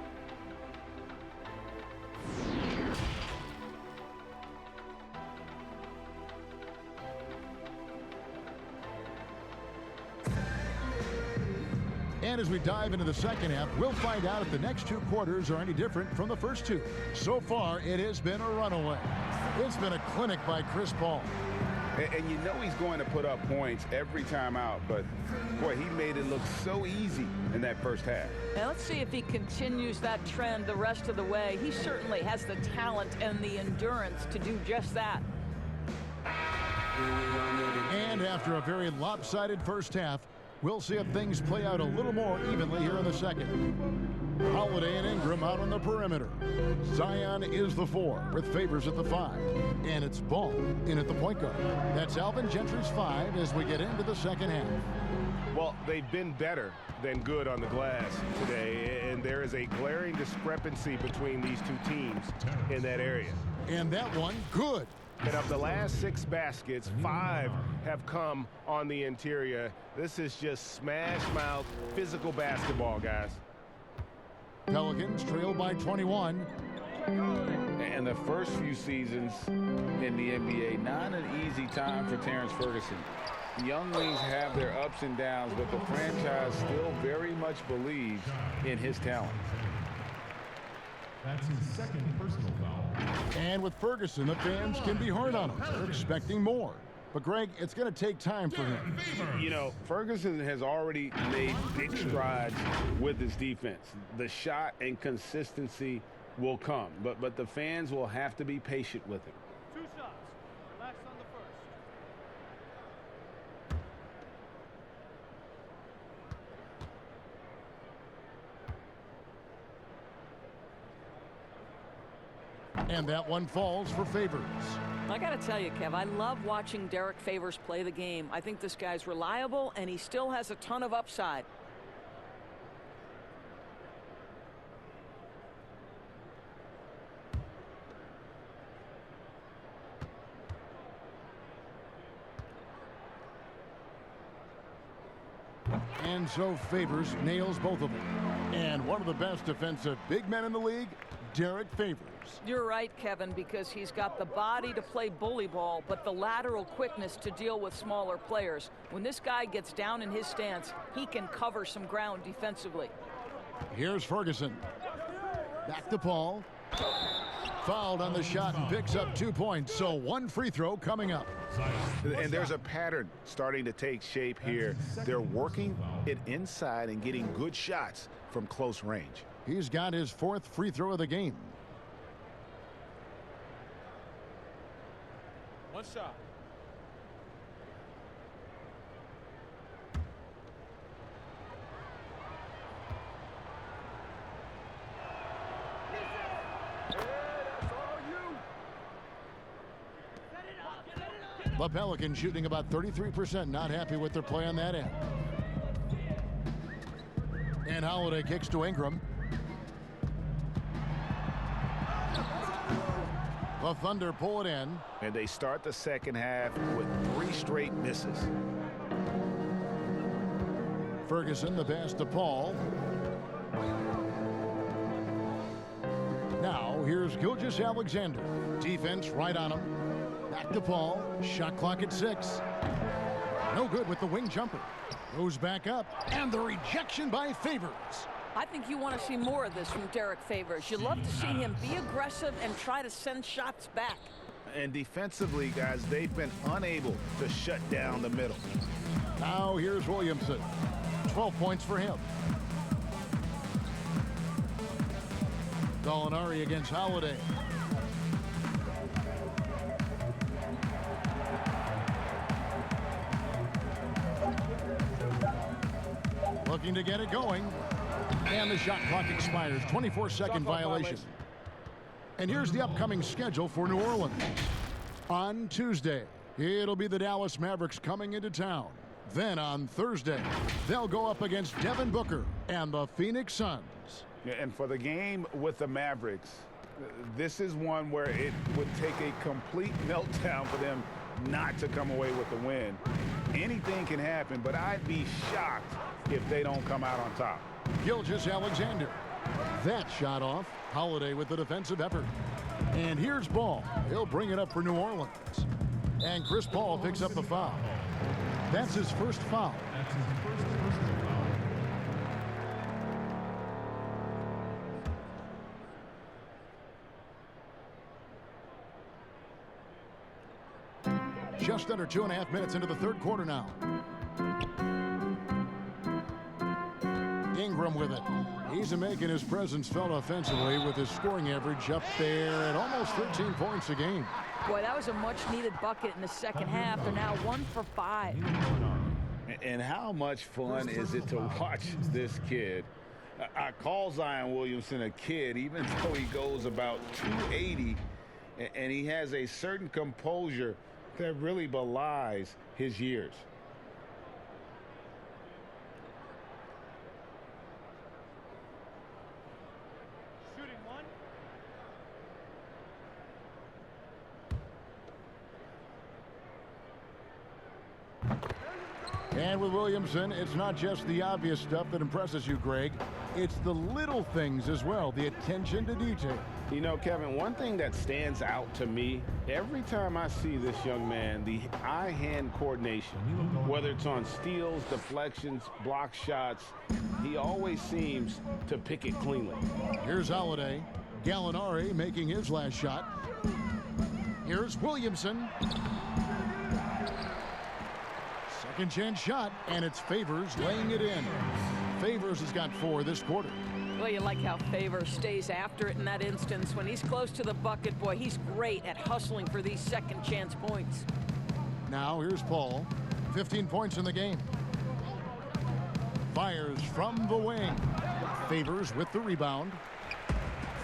And as we dive into the second half, we'll find out if the next 2 quarters are any different from the first 2. So far, it has been a runaway. It's been a clinic by Chris Paul. And you know he's going to put up points every time out, but boy, he made it look so easy in that first half. Now let's see if he continues that trend the rest of the way. He certainly has the talent and the endurance to do just that. And after a very lopsided first half, we'll see if things play out a little more evenly here in the second. Holiday and Ingram out on the perimeter. Zion is the 4 with Favors at the 5. And it's Ball in at the point guard. That's Alvin Gentry's 5 as we get into the second half. Well, they've been better than good on the glass today, and there is a glaring discrepancy between these 2 teams in that area. And that one, good. And of the last 6 baskets, 5 have come on the interior. This is just smash-mouth physical basketball, guys. Pelicans trail by 21. And the first few seasons in the NBA, not an easy time for Terrence Ferguson. The young wings have their ups and downs, but the franchise still very much believes in his talent. That's his second personal foul. And with Ferguson, the fans can be hard on him. They're expecting more. But, Greg, it's going to take time for him. You know, Ferguson has already made big strides with his defense. The shot and consistency will come, but the fans will have to be patient with him. 2 shots. Relax on the first. And that one falls for Favors. I got to tell you, Kev, I love watching Derek Favors play the game. I think this guy's reliable, and he still has a ton of upside. And so Favors nails both of them. And one of the best defensive big men in the league, Derek Favors. You're right, Kevin, because he's got the body to play bully ball, but the lateral quickness to deal with smaller players. When this guy gets down in his stance, he can cover some ground defensively. Here's Ferguson. Back to Paul. Fouled on the shot and picks up 2 points, so 1 free throw coming up. And there's a pattern starting to take shape here. They're working it inside and getting good shots from close range. He's got his 4th free throw of the game. 1 shot. The Pelicans shooting about 33%, not happy with their play on that end. And Holiday kicks to Ingram. The Thunder pull it in. And they start the second half with 3 straight misses. Ferguson, the pass to Paul. Now, here's Gilgeous-Alexander. Defense right on him. Back to Paul. Shot clock at 6. No good with the wing jumper. Goes back up, and the rejection by Favors. I think you want to see more of this from Derek Favors. You love to see him be aggressive and try to send shots back. And defensively, guys, they've been unable to shut down the middle. Now here's Williamson. 12 points for him. Gallinari against Holiday. Looking to get it going. And the shot clock expires. 24-second violation. And here's the upcoming schedule for New Orleans. On Tuesday, it'll be the Dallas Mavericks coming into town. Then on Thursday, they'll go up against Devin Booker and the Phoenix Suns. Yeah, and for the game with the Mavericks, this is one where it would take a complete meltdown for them not to come away with the win. Anything can happen, but I'd be shocked if they don't come out on top. Gilgeous-Alexander. That shot off. Holiday with the defensive effort. And here's Ball. He'll bring it up for New Orleans. And Chris Paul picks up the foul. That's his first foul. That's his first personal foul. Just under 2.5 minutes into the third quarter now. Ingram with it. He's making his presence felt offensively with his scoring average up there at almost 13 points a game. Boy, that was a much-needed bucket in the second half. They're now 1 for 5. And how much fun is it to watch this kid? I call Zion Williamson a kid, even though he goes about 280, and he has a certain composure that really belies his years. And with Williamson, it's not just the obvious stuff that impresses you, Greg. It's the little things as well, the attention to detail. You know, Kevin, one thing that stands out to me, every time I see this young man, the eye-hand coordination, whether it's on steals, deflections, block shots, he always seems to pick it cleanly. Here's Holiday. Gallinari making his last shot. Here's Williamson. Second chance shot, and it's Favors laying it in. Favors has got 4 this quarter. Well, you like how Favors stays after it in that instance. When he's close to the bucket, boy, he's great at hustling for these second chance points. Now here's Paul. 15 points in the game. Fires from the wing. Favors with the rebound.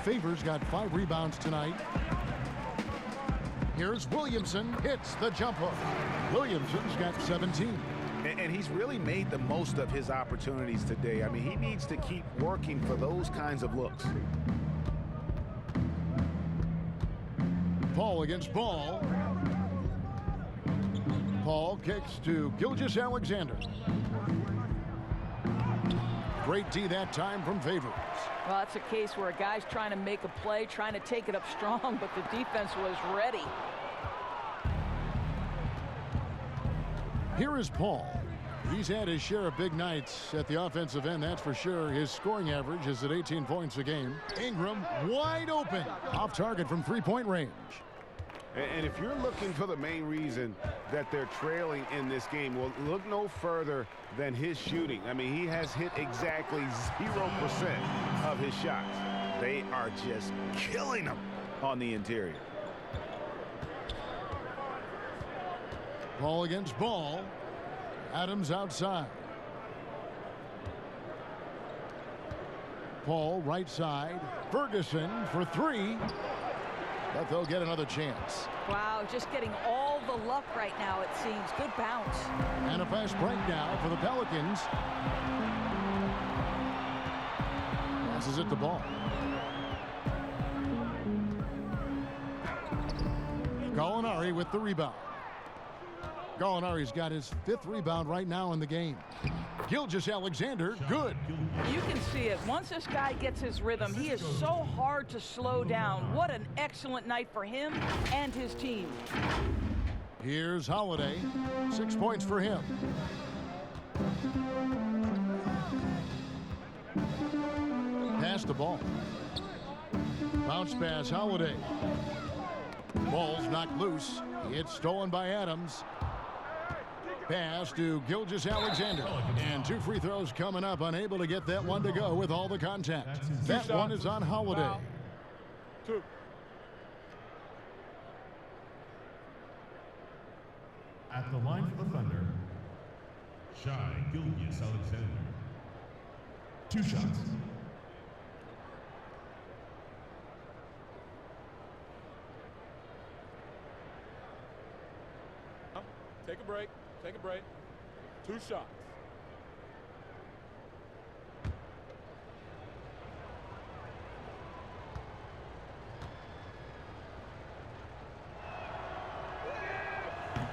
Favors got 5 rebounds tonight. Here's Williamson. Hits the jump hook. Williamson's got 17. And he's really made the most of his opportunities today. I mean, he needs to keep working for those kinds of looks. Paul against Ball. Paul kicks to Gilgeous-Alexander. Great D that time from Favors. Well, that's a case where a guy's trying to make a play, trying to take it up strong, but the defense was ready. Here is Paul. He's had his share of big nights at the offensive end, that's for sure. His scoring average is at 18 points a game. Ingram wide open. Off target from three-point range. And if you're looking for the main reason that they're trailing in this game, well, look no further than his shooting. I mean, he has hit exactly 0% of his shots. They are just killing him on the interior. Paul against Ball. Adams outside. Paul right side. Ferguson for 3. But they'll get another chance. Wow, just getting all the luck right now, it seems. Good bounce. And a fast break now for the Pelicans. Passes it to Ball. Gallinari with the rebound. Gallinari's got his 5th rebound right now in the game. Gilgeous-Alexander, good. You can see it. Once this guy gets his rhythm, he is so hard to slow down. What an excellent night for him and his team. Here's Holiday. 6 points for him. Pass the ball. Bounce pass, Holiday. Ball's knocked loose. It's stolen by Adams. Pass to Gilgeous-Alexander. And 2 free throws coming up. Unable to get that one to go with all the contact. That one is on Holiday. 2. At the line for the Thunder, Shai Gilgeous-Alexander. 2 shots. Take a break. Take a break. 2 shots.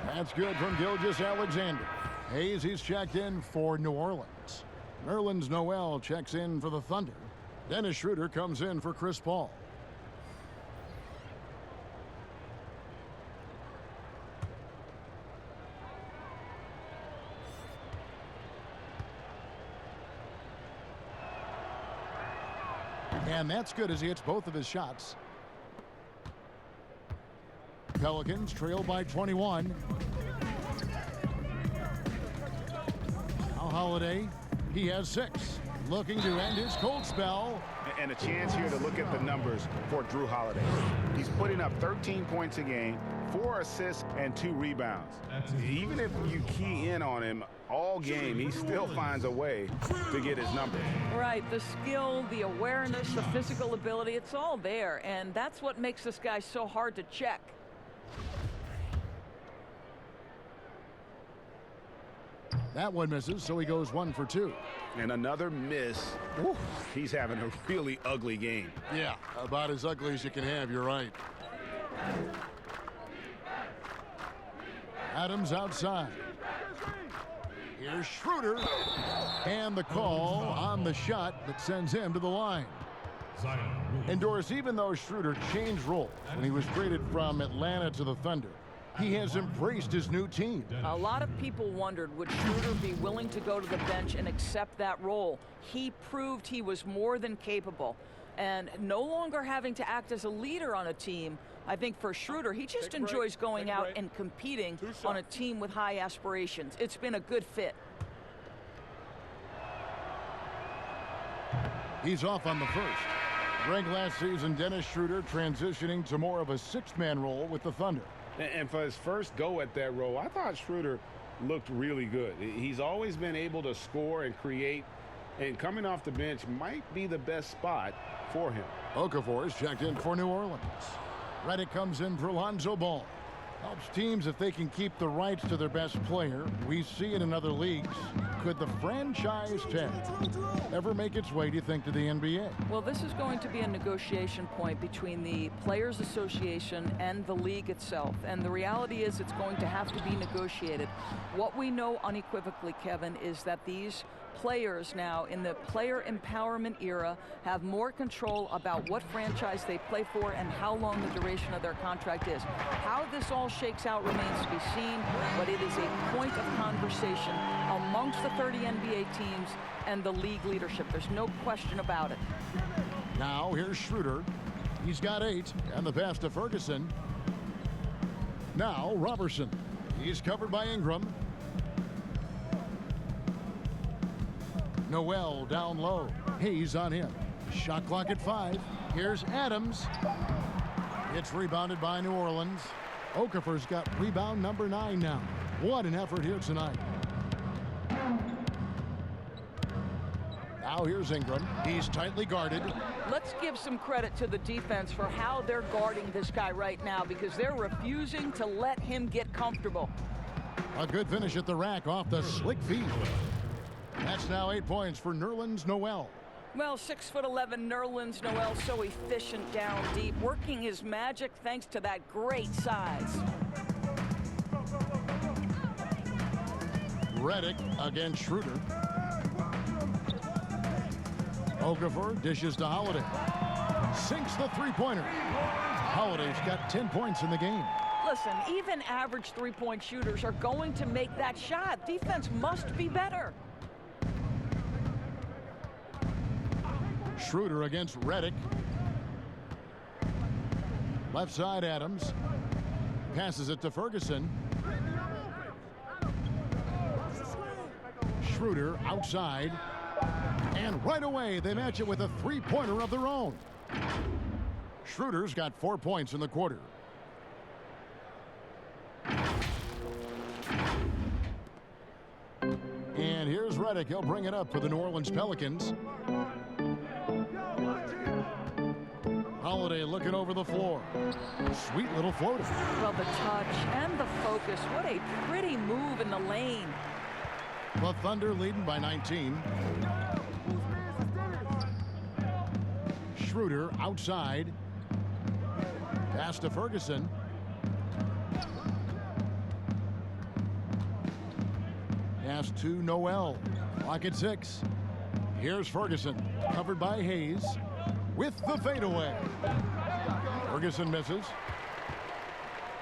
That's good from Gilgeous-Alexander. Hayes, he's checked in for New Orleans. Nerlens Noel checks in for the Thunder. Dennis Schroeder comes in for Chris Paul. And that's good as he hits both of his shots. Pelicans trail by 21. Now Holiday, he has 6. Looking to end his cold spell. And a chance here to look at the numbers for Drew Holiday. He's putting up 13 points a game, 4 assists, and 2 rebounds. Even if you key in on him all game, he still finds a way to get his numbers. Right, the skill, the awareness, the physical ability, it's all there. And that's what makes this guy so hard to check. That one misses, so he goes 1 for 2. And another miss. Woo, he's having a really ugly game. Yeah, about as ugly as you can have, you're right. Adams outside. Here's Schroeder. And the call on the shot that sends him to the line. And Doris, even though Schroeder changed roles when he was traded from Atlanta to the Thunder, he has embraced his new team. A lot of people wondered, would Schroeder be willing to go to the bench and accept that role? He proved he was more than capable. And no longer having to act as a leader on a team, I think for Schroeder, he just enjoys going out and competing on a team with high aspirations. It's been a good fit. He's off on the first. Greg last season, Dennis Schroeder transitioning to more of a 6-man role with the Thunder. And for his first go at that role, I thought Schroeder looked really good. He's always been able to score and create, and coming off the bench might be the best spot for him. Okafor is checked in for New Orleans. Redick comes in for Lonzo Ball. Helps teams if they can keep the rights to their best player. We see it in other leagues. Could the franchise tag ever make its way, do you think, to the NBA? Well, this is going to be a negotiation point between the Players Association and the league itself. And the reality is it's going to have to be negotiated. What we know unequivocally, Kevin, is that these players now in the player empowerment era have more control about what franchise they play for and how long the duration of their contract is. How this all shakes out remains to be seen, but it is a point of conversation amongst the 30 NBA teams and the league leadership. There's no question about it. Now here's Schroeder. He's got 8, and the pass to Ferguson. Now Robertson. He's covered by Ingram. Noel down low. Hayes on him. Shot clock at 5. Here's Adams. It's rebounded by New Orleans. Okafor's got rebound number 9 now. What an effort here tonight. Now here's Ingram. He's tightly guarded. Let's give some credit to the defense for how they're guarding this guy right now, because they're refusing to let him get comfortable. A good finish at the rack off the slick feet. That's now 8 points for Nerlens Noel. Well, 6'11" Nerlens Noel, so efficient down deep, working his magic thanks to that great size. Redick against Schroeder. Okafor dishes to Holiday. Sinks the three-pointer. Holiday's got 10 points in the game. Listen, even average three-point shooters are going to make that shot. Defense must be better. Schroeder against Redick. Left side, Adams. Passes it to Ferguson. Schroeder outside. And right away, they match it with a three-pointer of their own. Schroeder's got 4 points in the quarter. And here's Redick. He'll bring it up for the New Orleans Pelicans. Holiday looking over the floor. Sweet little floater. Well, the touch and the focus. What a pretty move in the lane. The Thunder leading by 19. Schroeder outside. Pass to Ferguson. Pass to Noel. Clock at 6. Here's Ferguson. Covered by Hayes. With the fadeaway. Ferguson misses.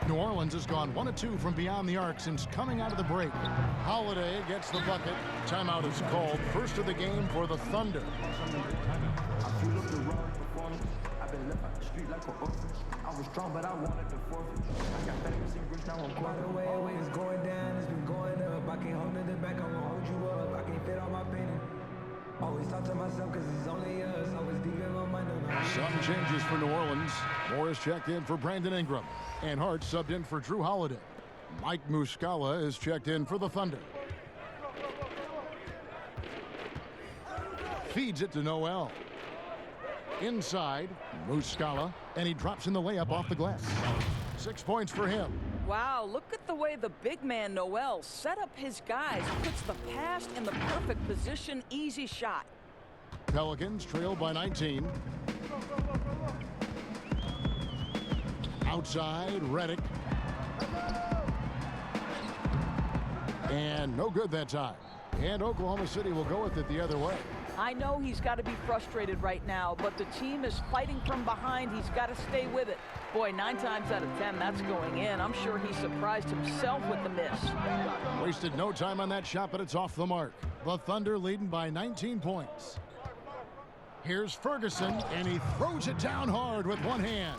New Orleans has gone 1 of 2 from beyond the arc since coming out of the break. Holiday gets the bucket. Timeout is called. First of the game for the Thunder. I was strong, but I wanted to forfeit. I got 30% rich, now I'm quite away. It's going down, it's been going up. I can't hold it back, I'm gonna hold you up. I can't fit all my pain. Always talk to myself, cause it's only us. Always deep in my mind. Some changes for New Orleans. Morris checked in for Brandon Ingram. And Hart subbed in for Drew Holiday. Mike Muscala is checked in for the Thunder. Feeds it to Noel. Inside, Muscala, and he drops in the layup off the glass. 6 points for him. Wow, look at the way the big man Noel set up his guys. Puts the pass in the perfect position. Easy shot. Pelicans trail by 19. Outside, Redick. And no good that time. And Oklahoma City will go with it the other way. I know he's got to be frustrated right now, but the team is fighting from behind. He's got to stay with it. Boy, 9 times out of 10, that's going in. I'm sure he surprised himself with the miss. Wasted no time on that shot, but it's off the mark. The Thunder leading by 19 points. Here's Ferguson, and he throws it down hard with one hand.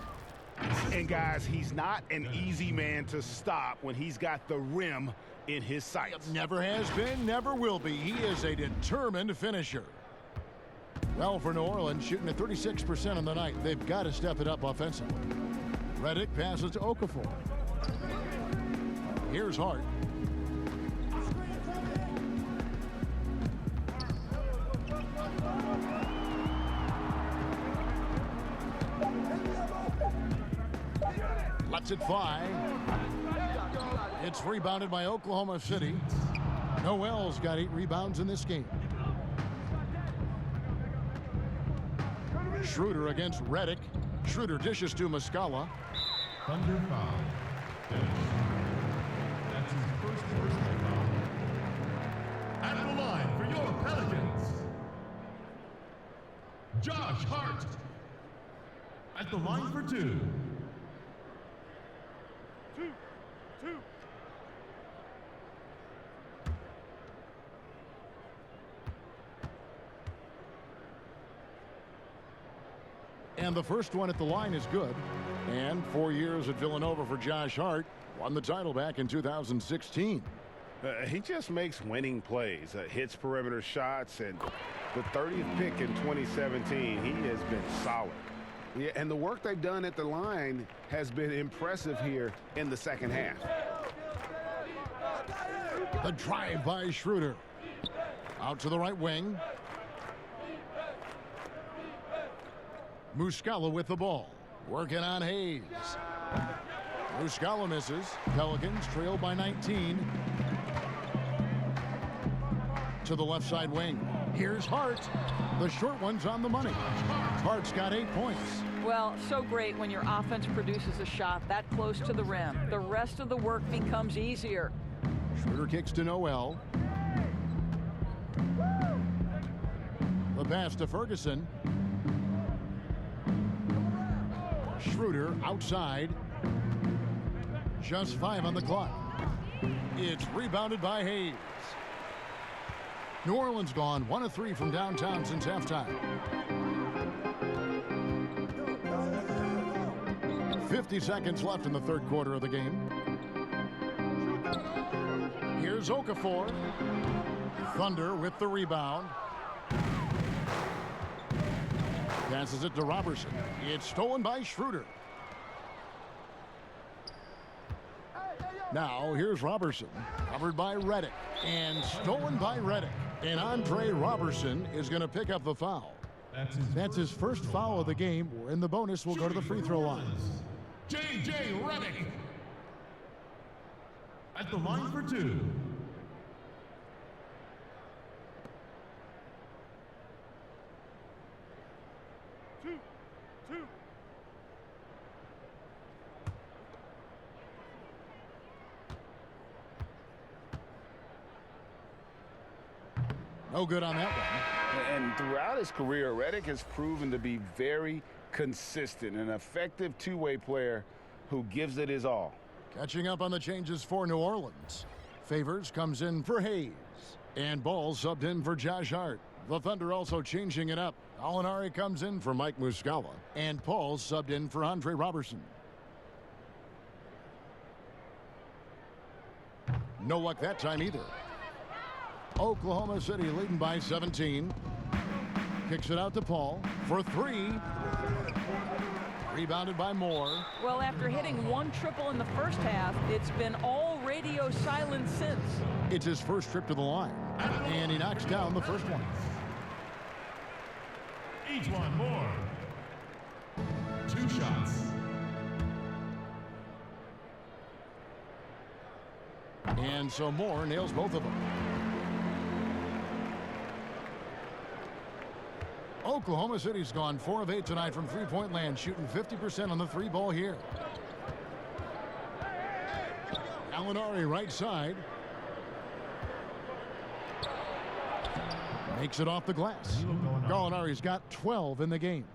And guys, he's not an easy man to stop when he's got the rim in his sights. Never has been, never will be. He is a determined finisher. Well, for New Orleans, shooting at 36% on the night, they've got to step it up offensively. Redick passes to Okafor. Here's Hart. Lets it fly. It's rebounded by Oklahoma City. Noel's got 8 rebounds in this game. Schroeder against Redick. Schroeder dishes to Muscala. Thunder foul. That's his first personal foul. At the line for your Pelicans, Josh Hart. At the line for 2. And the first one at the line is good. And 4 years at Villanova for Josh Hart. Won the title back in 2016. He just makes winning plays, hits perimeter shots, and the 30th pick in 2017, he has been solid. Yeah, and the work they've done at the line has been impressive here in the second half. The drive by Schroeder. Out to the right wing. Muscala with the ball. Working on Hayes. Muscala misses. Pelicans trail by 19. To the left side wing. Here's Hart. The short one's on the money. Hart's got 8 points. Well, so great when your offense produces a shot that close to the rim. The rest of the work becomes easier. Schroeder kicks to Noel. The pass to Ferguson. Schroeder outside. Just 5 on the clock. It's rebounded by Hayes. New Orleans gone 1 of 3 from downtown since halftime. 50 seconds left in the third quarter of the game. Here's Okafor. Thunder with the rebound. Passes it to Robertson. It's stolen by Schroeder. Now here's Robertson, covered by Redick, and stolen by Redick. And Andre Robertson is going to pick up the foul. That's his first foul of the game, and the bonus will go to the free throw line. J.J. Redick at the line for 2. No good on that one. And throughout his career, Redick has proven to be very consistent, an effective two-way player who gives it his all. Catching up on the changes for New Orleans. Favors comes in for Hayes. And Ball subbed in for Josh Hart. The Thunder also changing it up. Gallinari comes in for Mike Muscala. And Paul subbed in for Andre Robertson. No luck that time either. Oklahoma City leading by 17. Kicks it out to Paul for 3. Rebounded by Moore. Well, after hitting 1 triple in the first half, it's been all radio silence since. It's his first trip to the line. And he knocks down the first one. Each one more. 2 shots. And so Moore nails both of them. Oklahoma City's gone 4 of 8 tonight from three-point land, shooting 50% on the 3 ball here. Gallinari right side. Makes it off the glass. Gallinari's got 12 in the game.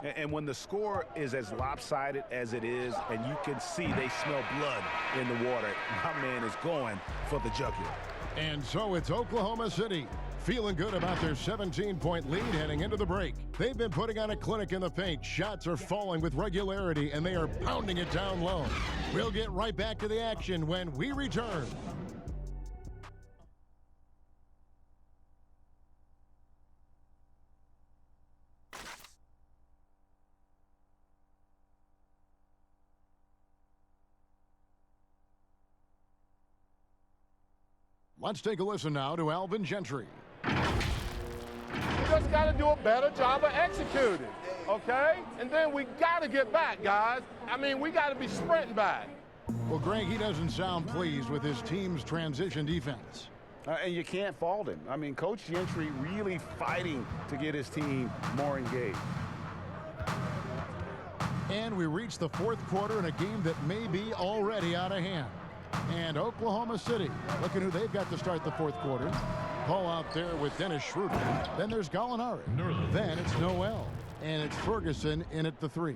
And when the score is as lopsided as it is, and you can see they smell blood in the water, my man is going for the jugular. And so it's Oklahoma City feeling good about their 17-point lead heading into the break. They've been putting on a clinic in the paint. Shots are falling with regularity, and they are pounding it down low. We'll get right back to the action when we return. Let's take a listen now to Alvin Gentry. We just got to do a better job of executing, okay? And then we got to get back, guys. I mean, we got to be sprinting back. Well, Greg, he doesn't sound pleased with his team's transition defense. And you can't fault him. I mean, Coach Gentry really fighting to get his team more engaged. And we reach the fourth quarter in a game that may be already out of hand. And Oklahoma City, looking who they've got to start the fourth quarter. Paul out there with Dennis Schroeder. Then there's Gallinari. Then it's Noel. And it's Ferguson in at the 3.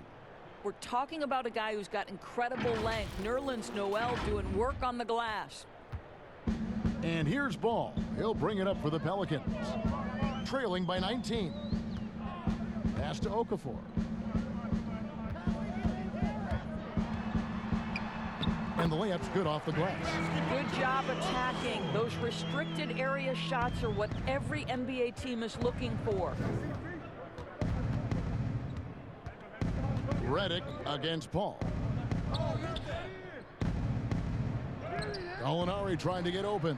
We're talking about a guy who's got incredible length. Nerlens Noel doing work on the glass. And here's Ball. He'll bring it up for the Pelicans. Trailing by 19. Pass to Okafor. And the layup's good off the glass. Good job attacking. Those restricted area shots are what every NBA team is looking for. Redick against Paul. Gallinari trying to get open.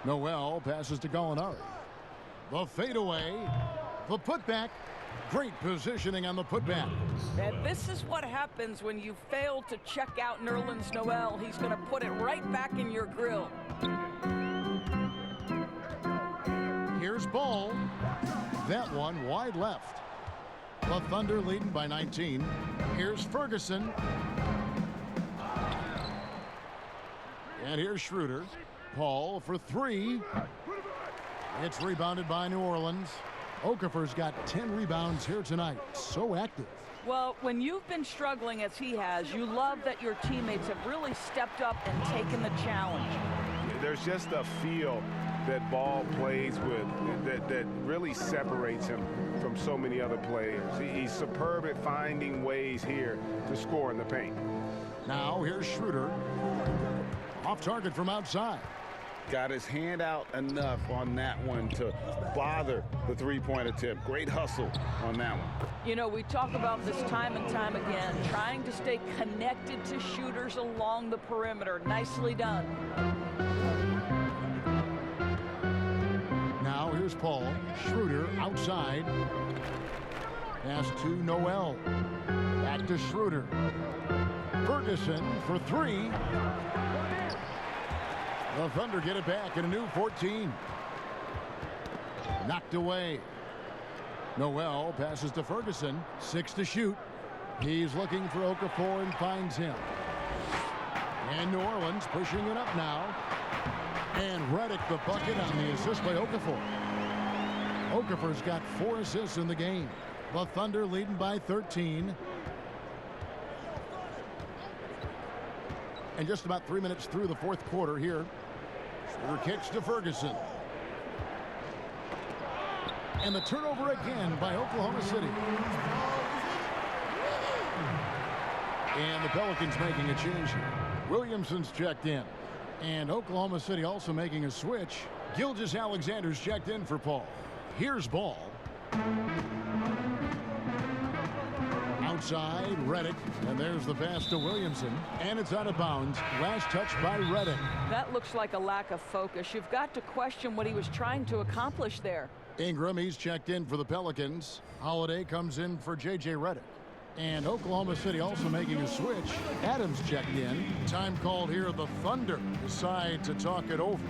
Noel passes to Gallinari. The fadeaway. The putback. Great positioning on the putback. And this is what happens when you fail to check out Nerlens Noel. He's going to put it right back in your grill. Here's Ball. That one wide left. The Thunder leading by 19. Here's Ferguson. And here's Schroeder. Paul for 3. It's rebounded by New Orleans. Okafor's got 10 rebounds here tonight. So active. Well, when you've been struggling as he has, you love that your teammates have really stepped up and taken the challenge. There's just a feel that Ball plays with that really separates him from so many other players. He's superb at finding ways here to score in the paint. Now here's Schroeder. Off target from outside. Got his hand out enough on that one to bother the three-point attempt. Great hustle on that one. You know, we talk about this time and time again, trying to stay connected to shooters along the perimeter. Nicely done. Now here's Paul. Schroeder outside. Pass to Noel. Back to Schroeder. Ferguson for three. The Thunder get it back in a new 14. Knocked away. Noel passes to Ferguson. 6 to shoot. He's looking for Okafor and finds him. And New Orleans pushing it up now. And Redick the bucket on the assist by Okafor. Okafor's got 4 assists in the game. The Thunder leading by 13. And just about 3 minutes through the fourth quarter here. Schroeder kicks to Ferguson. And the turnover again by Oklahoma City. And the Pelicans making a change here. Williamson's checked in. And Oklahoma City also making a switch. Gilgeous-Alexander's checked in for Paul. Here's Ball. Outside, Redick, and there's the pass to Williamson, and it's out of bounds. Last touch by Redick. That looks like a lack of focus. You've got to question what he was trying to accomplish there. Ingram, he's checked in for the Pelicans. Holiday comes in for J.J. Redick. And Oklahoma City also making a switch. Adams checked in. Time called here. The Thunder decide to talk it over.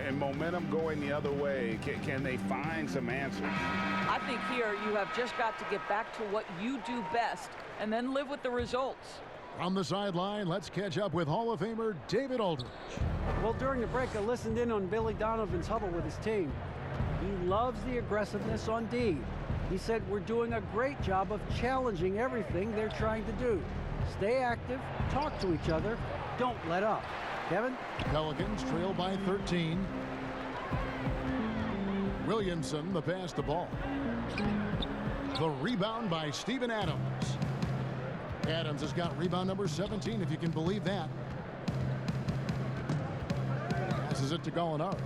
And momentum going the other way. Can they find some answers? I think here you have just got to get back to what you do best and then live with the results. On the sideline, let's catch up with Hall of Famer David Aldridge. Well, during the break, I listened in on Billy Donovan's huddle with his team. He loves the aggressiveness on D. He said we're doing a great job of challenging everything they're trying to do. Stay active, talk to each other, don't let up. Kevin? Pelicans trail by 13. Williamson, the pass to Ball. The rebound by Steven Adams. Adams has got rebound number 17, if you can believe that. Passes it to Gallinari.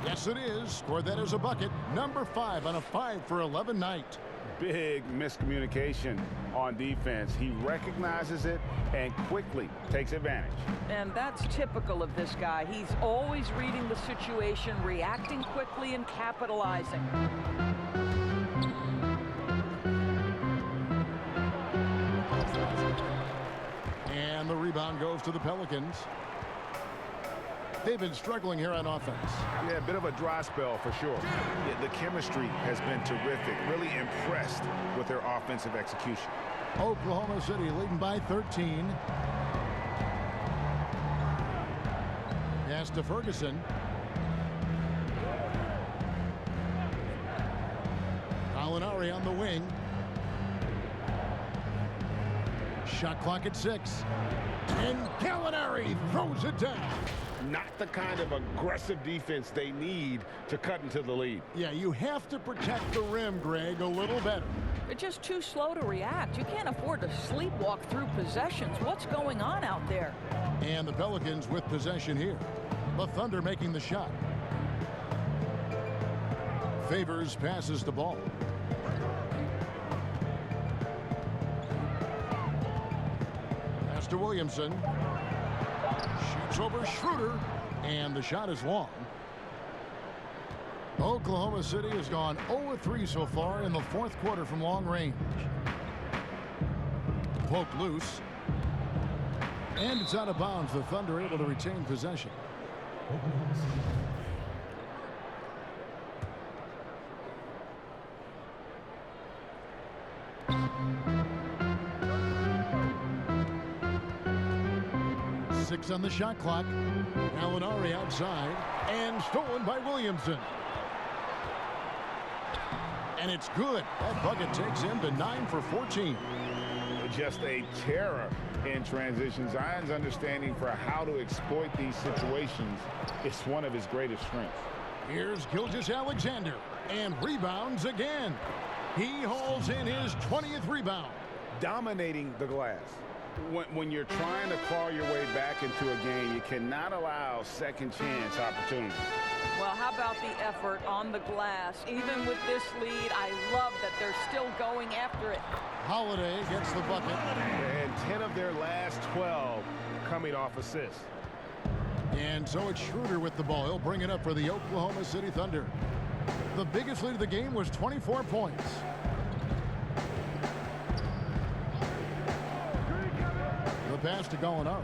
Yes, it is. Scored that as a bucket. Number 5 on a 5 for 11 night. Big miscommunication on defense. He recognizes it and quickly takes advantage. And that's typical of this guy. He's always reading the situation, reacting quickly, and capitalizing. And the rebound goes to the Pelicans. They've been struggling here on offense. Yeah, a bit of a dry spell for sure. Yeah, the chemistry has been terrific. Really impressed with their offensive execution. Oklahoma City leading by 13. Pass to Ferguson. Gallinari on the wing. Shot clock at 6. And Gallinari throws it down. Not the kind of aggressive defense they need to cut into the lead. Yeah, you have to protect the rim, Greg, a little better. They're just too slow to react. You can't afford to sleepwalk through possessions. What's going on out there? And the Pelicans with possession here. The Thunder making the shot. Favors passes the ball. Pass to Williamson. Shoots over Schroeder, and the shot is long. Oklahoma City has gone 0-3 so far in the fourth quarter from long range. Poked loose. And it's out of bounds. The Thunder able to retain possession. Six on the shot clock. Gallinari outside and stolen by Williamson. And it's good. That bucket takes him to 9 for 14. Just a terror in transition. Zion's understanding for how to exploit these situations is one of his greatest strengths. Here's Gilgeous-Alexander, and rebounds again. He hauls in his 20th rebound. Dominating the glass. When you're trying to claw your way back into a game, you cannot allow second chance opportunities. Well, how about the effort on the glass? Even with this lead, I love that they're still going after it. Holiday gets the bucket. And 10 of their last 12 coming off assists. And so it's Schroeder with the ball. He'll bring it up for the Oklahoma City Thunder. The biggest lead of the game was 24 points. The pass to Gallinari.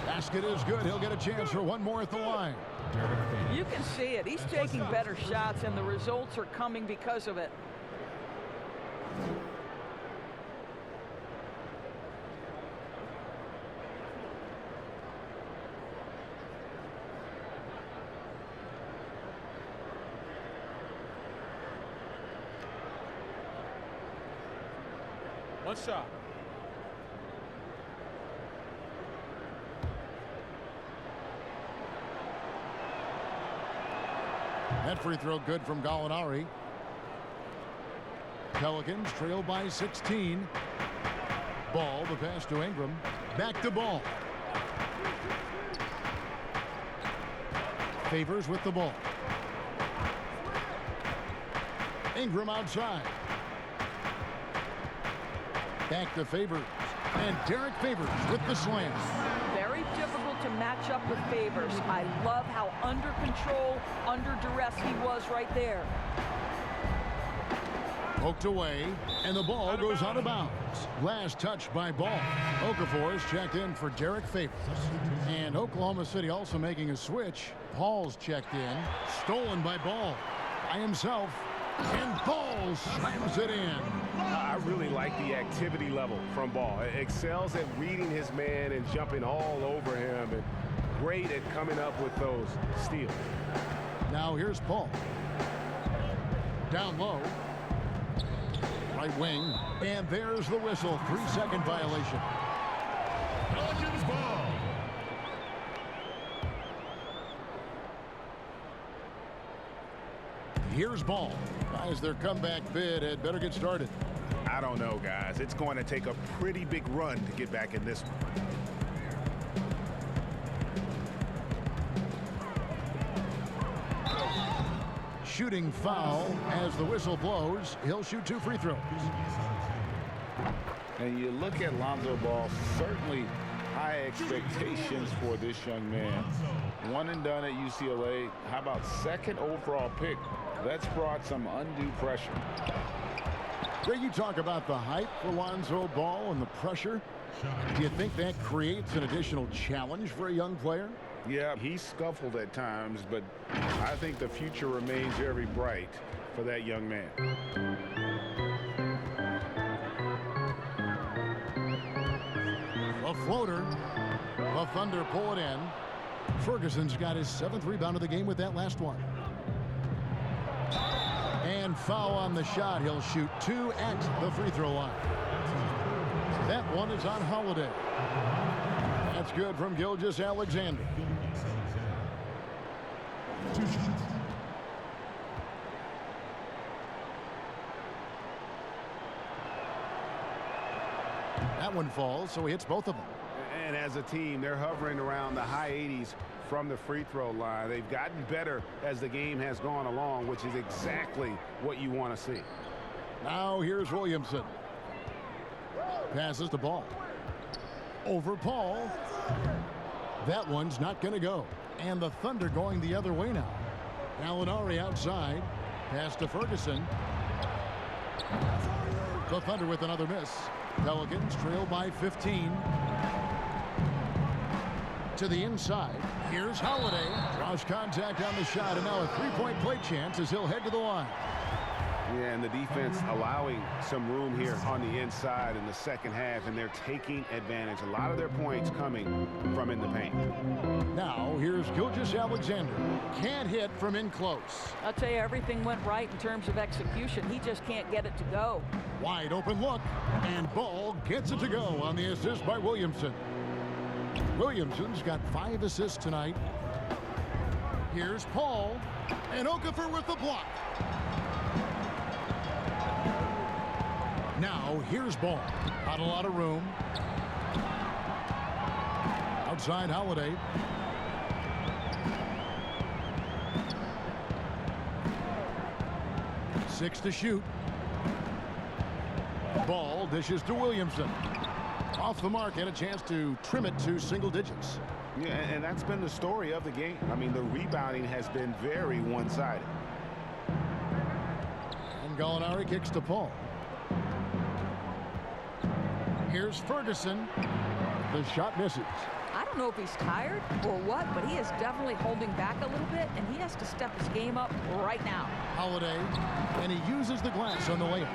Basket is good. He'll get a chance for one more at the line. You can see it. He's taking better shots, and the results are coming because of it. One shot. That free throw good from Gallinari. Pelicans trail by 16. Ball, the pass to Ingram. Back to Ball. Favors with the ball. Ingram outside. Back to Favors. And Derek Favors with the slam. Very difficult to match up with Favors. I love how under control, under duress he was right there. Poked away, and the ball goes out of bounds. Last touch by Ball. Okafor is checked in for Derek Favors. And Oklahoma City also making a switch. Paul's checked in. Stolen by Ball. By himself. And Ball slams it in. I really like the activity level from Ball. Excels at reading his man and jumping all over him, and great at coming up with those steals. Now here's Paul. Down low. Right wing. And there's the whistle. 3-second violation. Pelicans ball. Here's Ball. Guys, their comeback bid had better get started. I don't know, guys. It's going to take a pretty big run to get back in this one. Shooting foul as the whistle blows. He'll shoot 2 free throws. And you look at Lonzo Ball, certainly high expectations for this young man. One and done at UCLA. How about second overall pick? That's brought some undue pressure. Ray, you talk about the hype for Lonzo Ball and the pressure. Do you think that creates an additional challenge for a young player? Yeah, he scuffled at times, but I think the future remains very bright for that young man. A floater. The Thunder pull it in. Ferguson's got his 7th rebound of the game with that last one. And foul on the shot. He'll shoot 2 at the free throw line. That one is on Holiday. That's good from Gilgeous-Alexander. 2 shots. That one falls, so he hits both of them. And as a team, they're hovering around the high 80s from the free throw line. They've gotten better as the game has gone along, which is exactly what you want to see. Now here's Williamson. Passes the ball. Over Paul. That one's not going to go. And the Thunder going the other way now. Gallinari outside. Pass to Ferguson. The Thunder with another miss. Pelicans trail by 15. To the inside. Here's Holiday. Draws contact on the shot, and now a 3-point play chance as he'll head to the line. Yeah, and the defense allowing some room here on the inside in the second half, and they're taking advantage. A lot of their points coming from in the paint. Now, here's Gilgeous-Alexander. Can't hit from in close. I'll tell you, everything went right in terms of execution. He just can't get it to go. Wide open look, and Ball gets it to go on the assist by Williamson. Williamson's got 5 assists tonight. Here's Paul, and Okafor with the block. Now, here's Ball. Not a lot of room. Outside Holiday. Six to shoot. Ball dishes to Williamson. Off the mark and a chance to trim it to single digits. Yeah, and that's been the story of the game. I mean, the rebounding has been very one-sided. And Gallinari kicks to Paul. Here's Ferguson. The shot misses. I don't know if he's tired or what, but he is definitely holding back a little bit, and he has to step his game up right now. Holiday, and he uses the glass on the layup.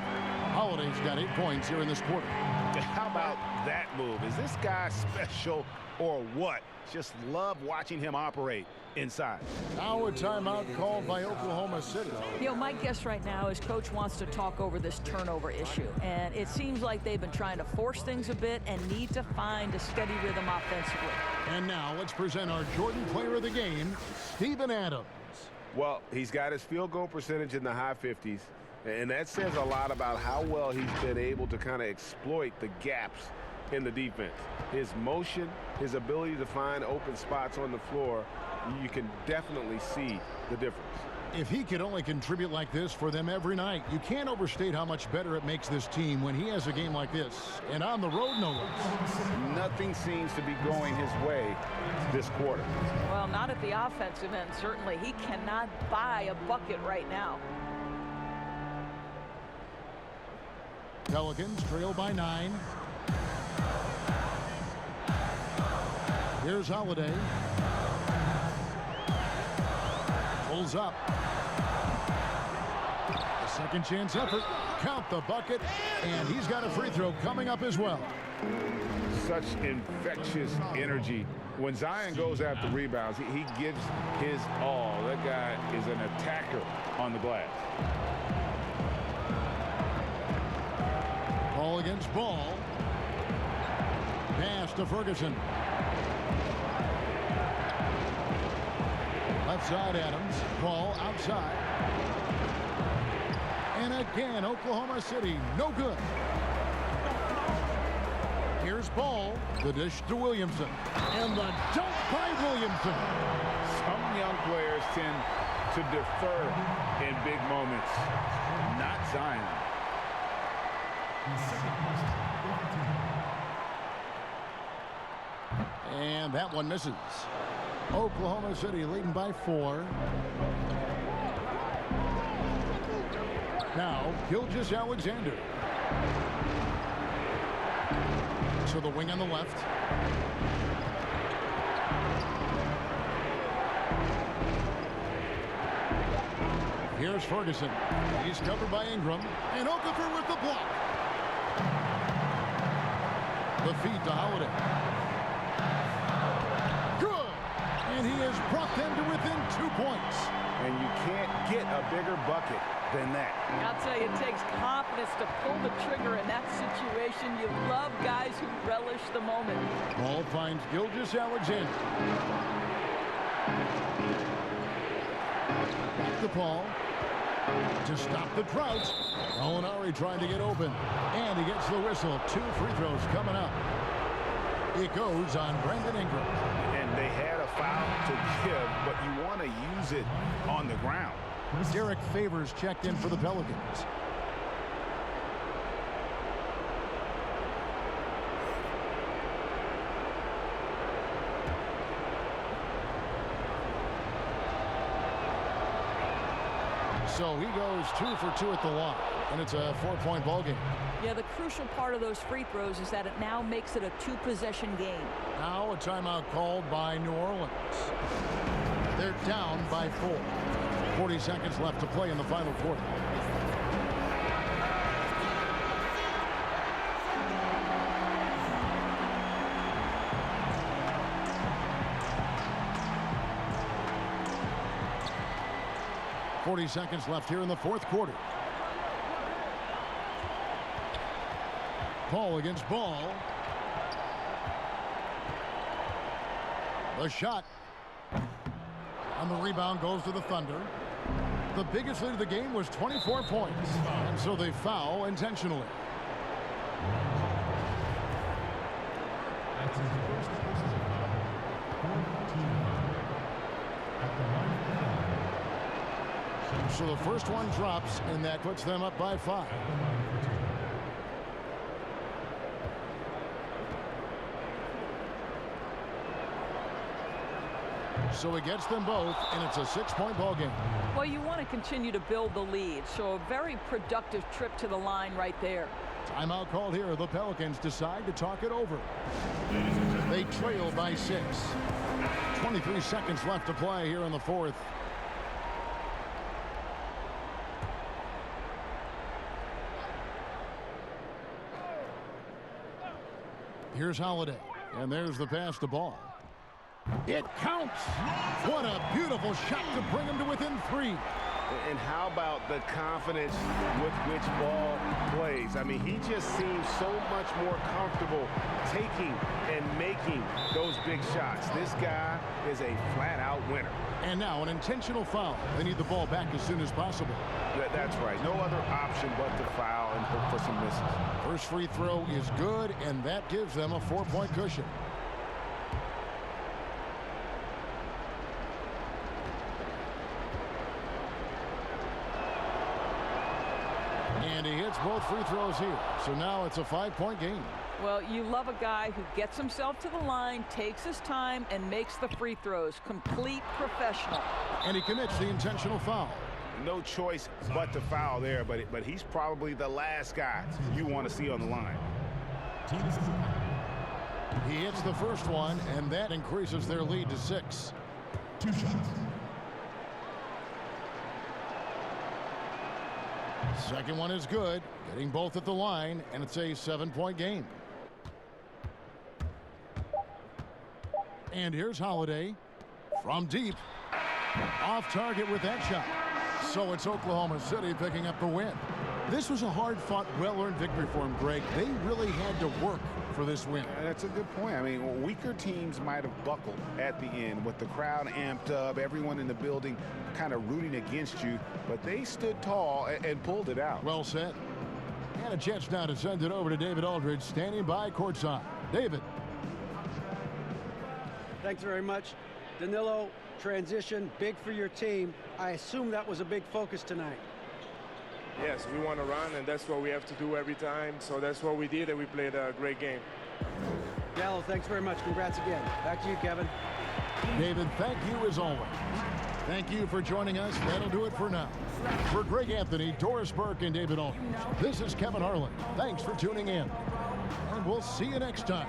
Holiday's got 8 points here in this quarter. How about that move? Is this guy special or what? Just love watching him operate inside. Now a timeout called by Oklahoma City. You know, my guess right now is Coach wants to talk over this turnover issue, and it seems like they've been trying to force things a bit and need to find a steady rhythm offensively. And now let's present our Jordan Player of the Game, Steven Adams. Well, he's got his field goal percentage in the high 50s, and that says a lot about how well he's been able to kind of exploit the gaps in the defense. His motion, his ability to find open spots on the floor, you can definitely see the difference. If he could only contribute like this for them every night, you can't overstate how much better it makes this team when he has a game like this. And on the road, no less. Nothing seems to be going his way this quarter. Well, not at the offensive end, certainly. He cannot buy a bucket right now. Pelicans trail by 9. Here's Holiday. Pulls up. A second chance effort. Count the bucket. And he's got a free throw coming up as well. Such infectious energy. When Zion goes after rebounds, he gives his all. That guy is an attacker on the glass. Ball against Ball. Pass to Ferguson. Left side Adams. Ball outside. And again, Oklahoma City, no good. Here's Ball. The dish to Williamson. And the dunk by Williamson. Some young players tend to defer in big moments. Not Zion. And that one misses. Oklahoma City leading by 4. Now, Gilgeous-Alexander. To the wing on the left. Here's Ferguson. He's covered by Ingram. And Okafor with the block. The feed to Holiday. Good. And he has brought them to within 2 points. And you can't get a bigger bucket than that. I'll tell you, it takes confidence to pull the trigger in that situation. You love guys who relish the moment. Ball finds Gilgeous-Alexander. Back to Paul. To stop the drought. Gallinari trying to get open. And he gets the whistle. 2 free throws coming up. It goes on Brandon Ingram. And they had a foul to give, but you want to use it on the ground. Derek Favors checked in for the Pelicans. So he goes 2 for 2 at the line, and it's a 4-point ball game. Yeah, the crucial part of those free throws is that it now makes it a 2-possession game. Now a timeout called by New Orleans. They're down by 4. 40 seconds left to play in the final quarter. 40 seconds left here in the fourth quarter. Paul against Ball. The shot. And the rebound goes to the Thunder. The biggest lead of the game was 24 points. And so they foul intentionally. So the first one drops, and that puts them up by 5. So it gets them both, and it's a 6-point ball game. Well, you want to continue to build the lead, so a very productive trip to the line right there. Timeout called here. The Pelicans decide to talk it over. They trail by 6. 23 seconds left to play here in the fourth. Here's Holiday, and there's the pass to Ball. It counts. What a beautiful shot to bring him to within 3. And how about the confidence with which Ball plays? I mean, he just seems so much more comfortable taking and making those big shots. This guy is a flat-out winner. And now an intentional foul. They need the ball back as soon as possible. That's right. No other option but to foul and hope for some misses. First free throw is good, and that gives them a 4-point cushion. And he hits both free throws here. So now it's a 5-point game. Well, you love a guy who gets himself to the line, takes his time, and makes the free throws. Complete professional. And he commits the intentional foul. No choice but to foul there, but he's probably the last guy you want to see on the line. He hits the first one, and that increases their lead to 6. 2 shots. Second one is good, getting both at the line, and it's a 7-point game. And here's Holiday from deep. Off target with that shot. So it's Oklahoma City picking up the win. This was a hard-fought, well-earned victory for them, Greg. They really had to work for this win. That's a good point. I mean, weaker teams might have buckled at the end with the crowd amped up, everyone in the building kind of rooting against you, but they stood tall and pulled it out. Well said. And a chance now to send it over to David Aldridge, standing by courtside. David. Thanks very much. Danilo, transition, big for your team. I assume that was a big focus tonight. Yes, we want to run, and that's what we have to do every time. So that's what we did, and we played a great game. Gallo, thanks very much. Congrats again. Back to you, Kevin. David, thank you as always. Thank you for joining us. That'll do it for now. For Greg Anthony, Doris Burke, and David Aldridge, this is Kevin Harlan. Thanks for tuning in, and we'll see you next time.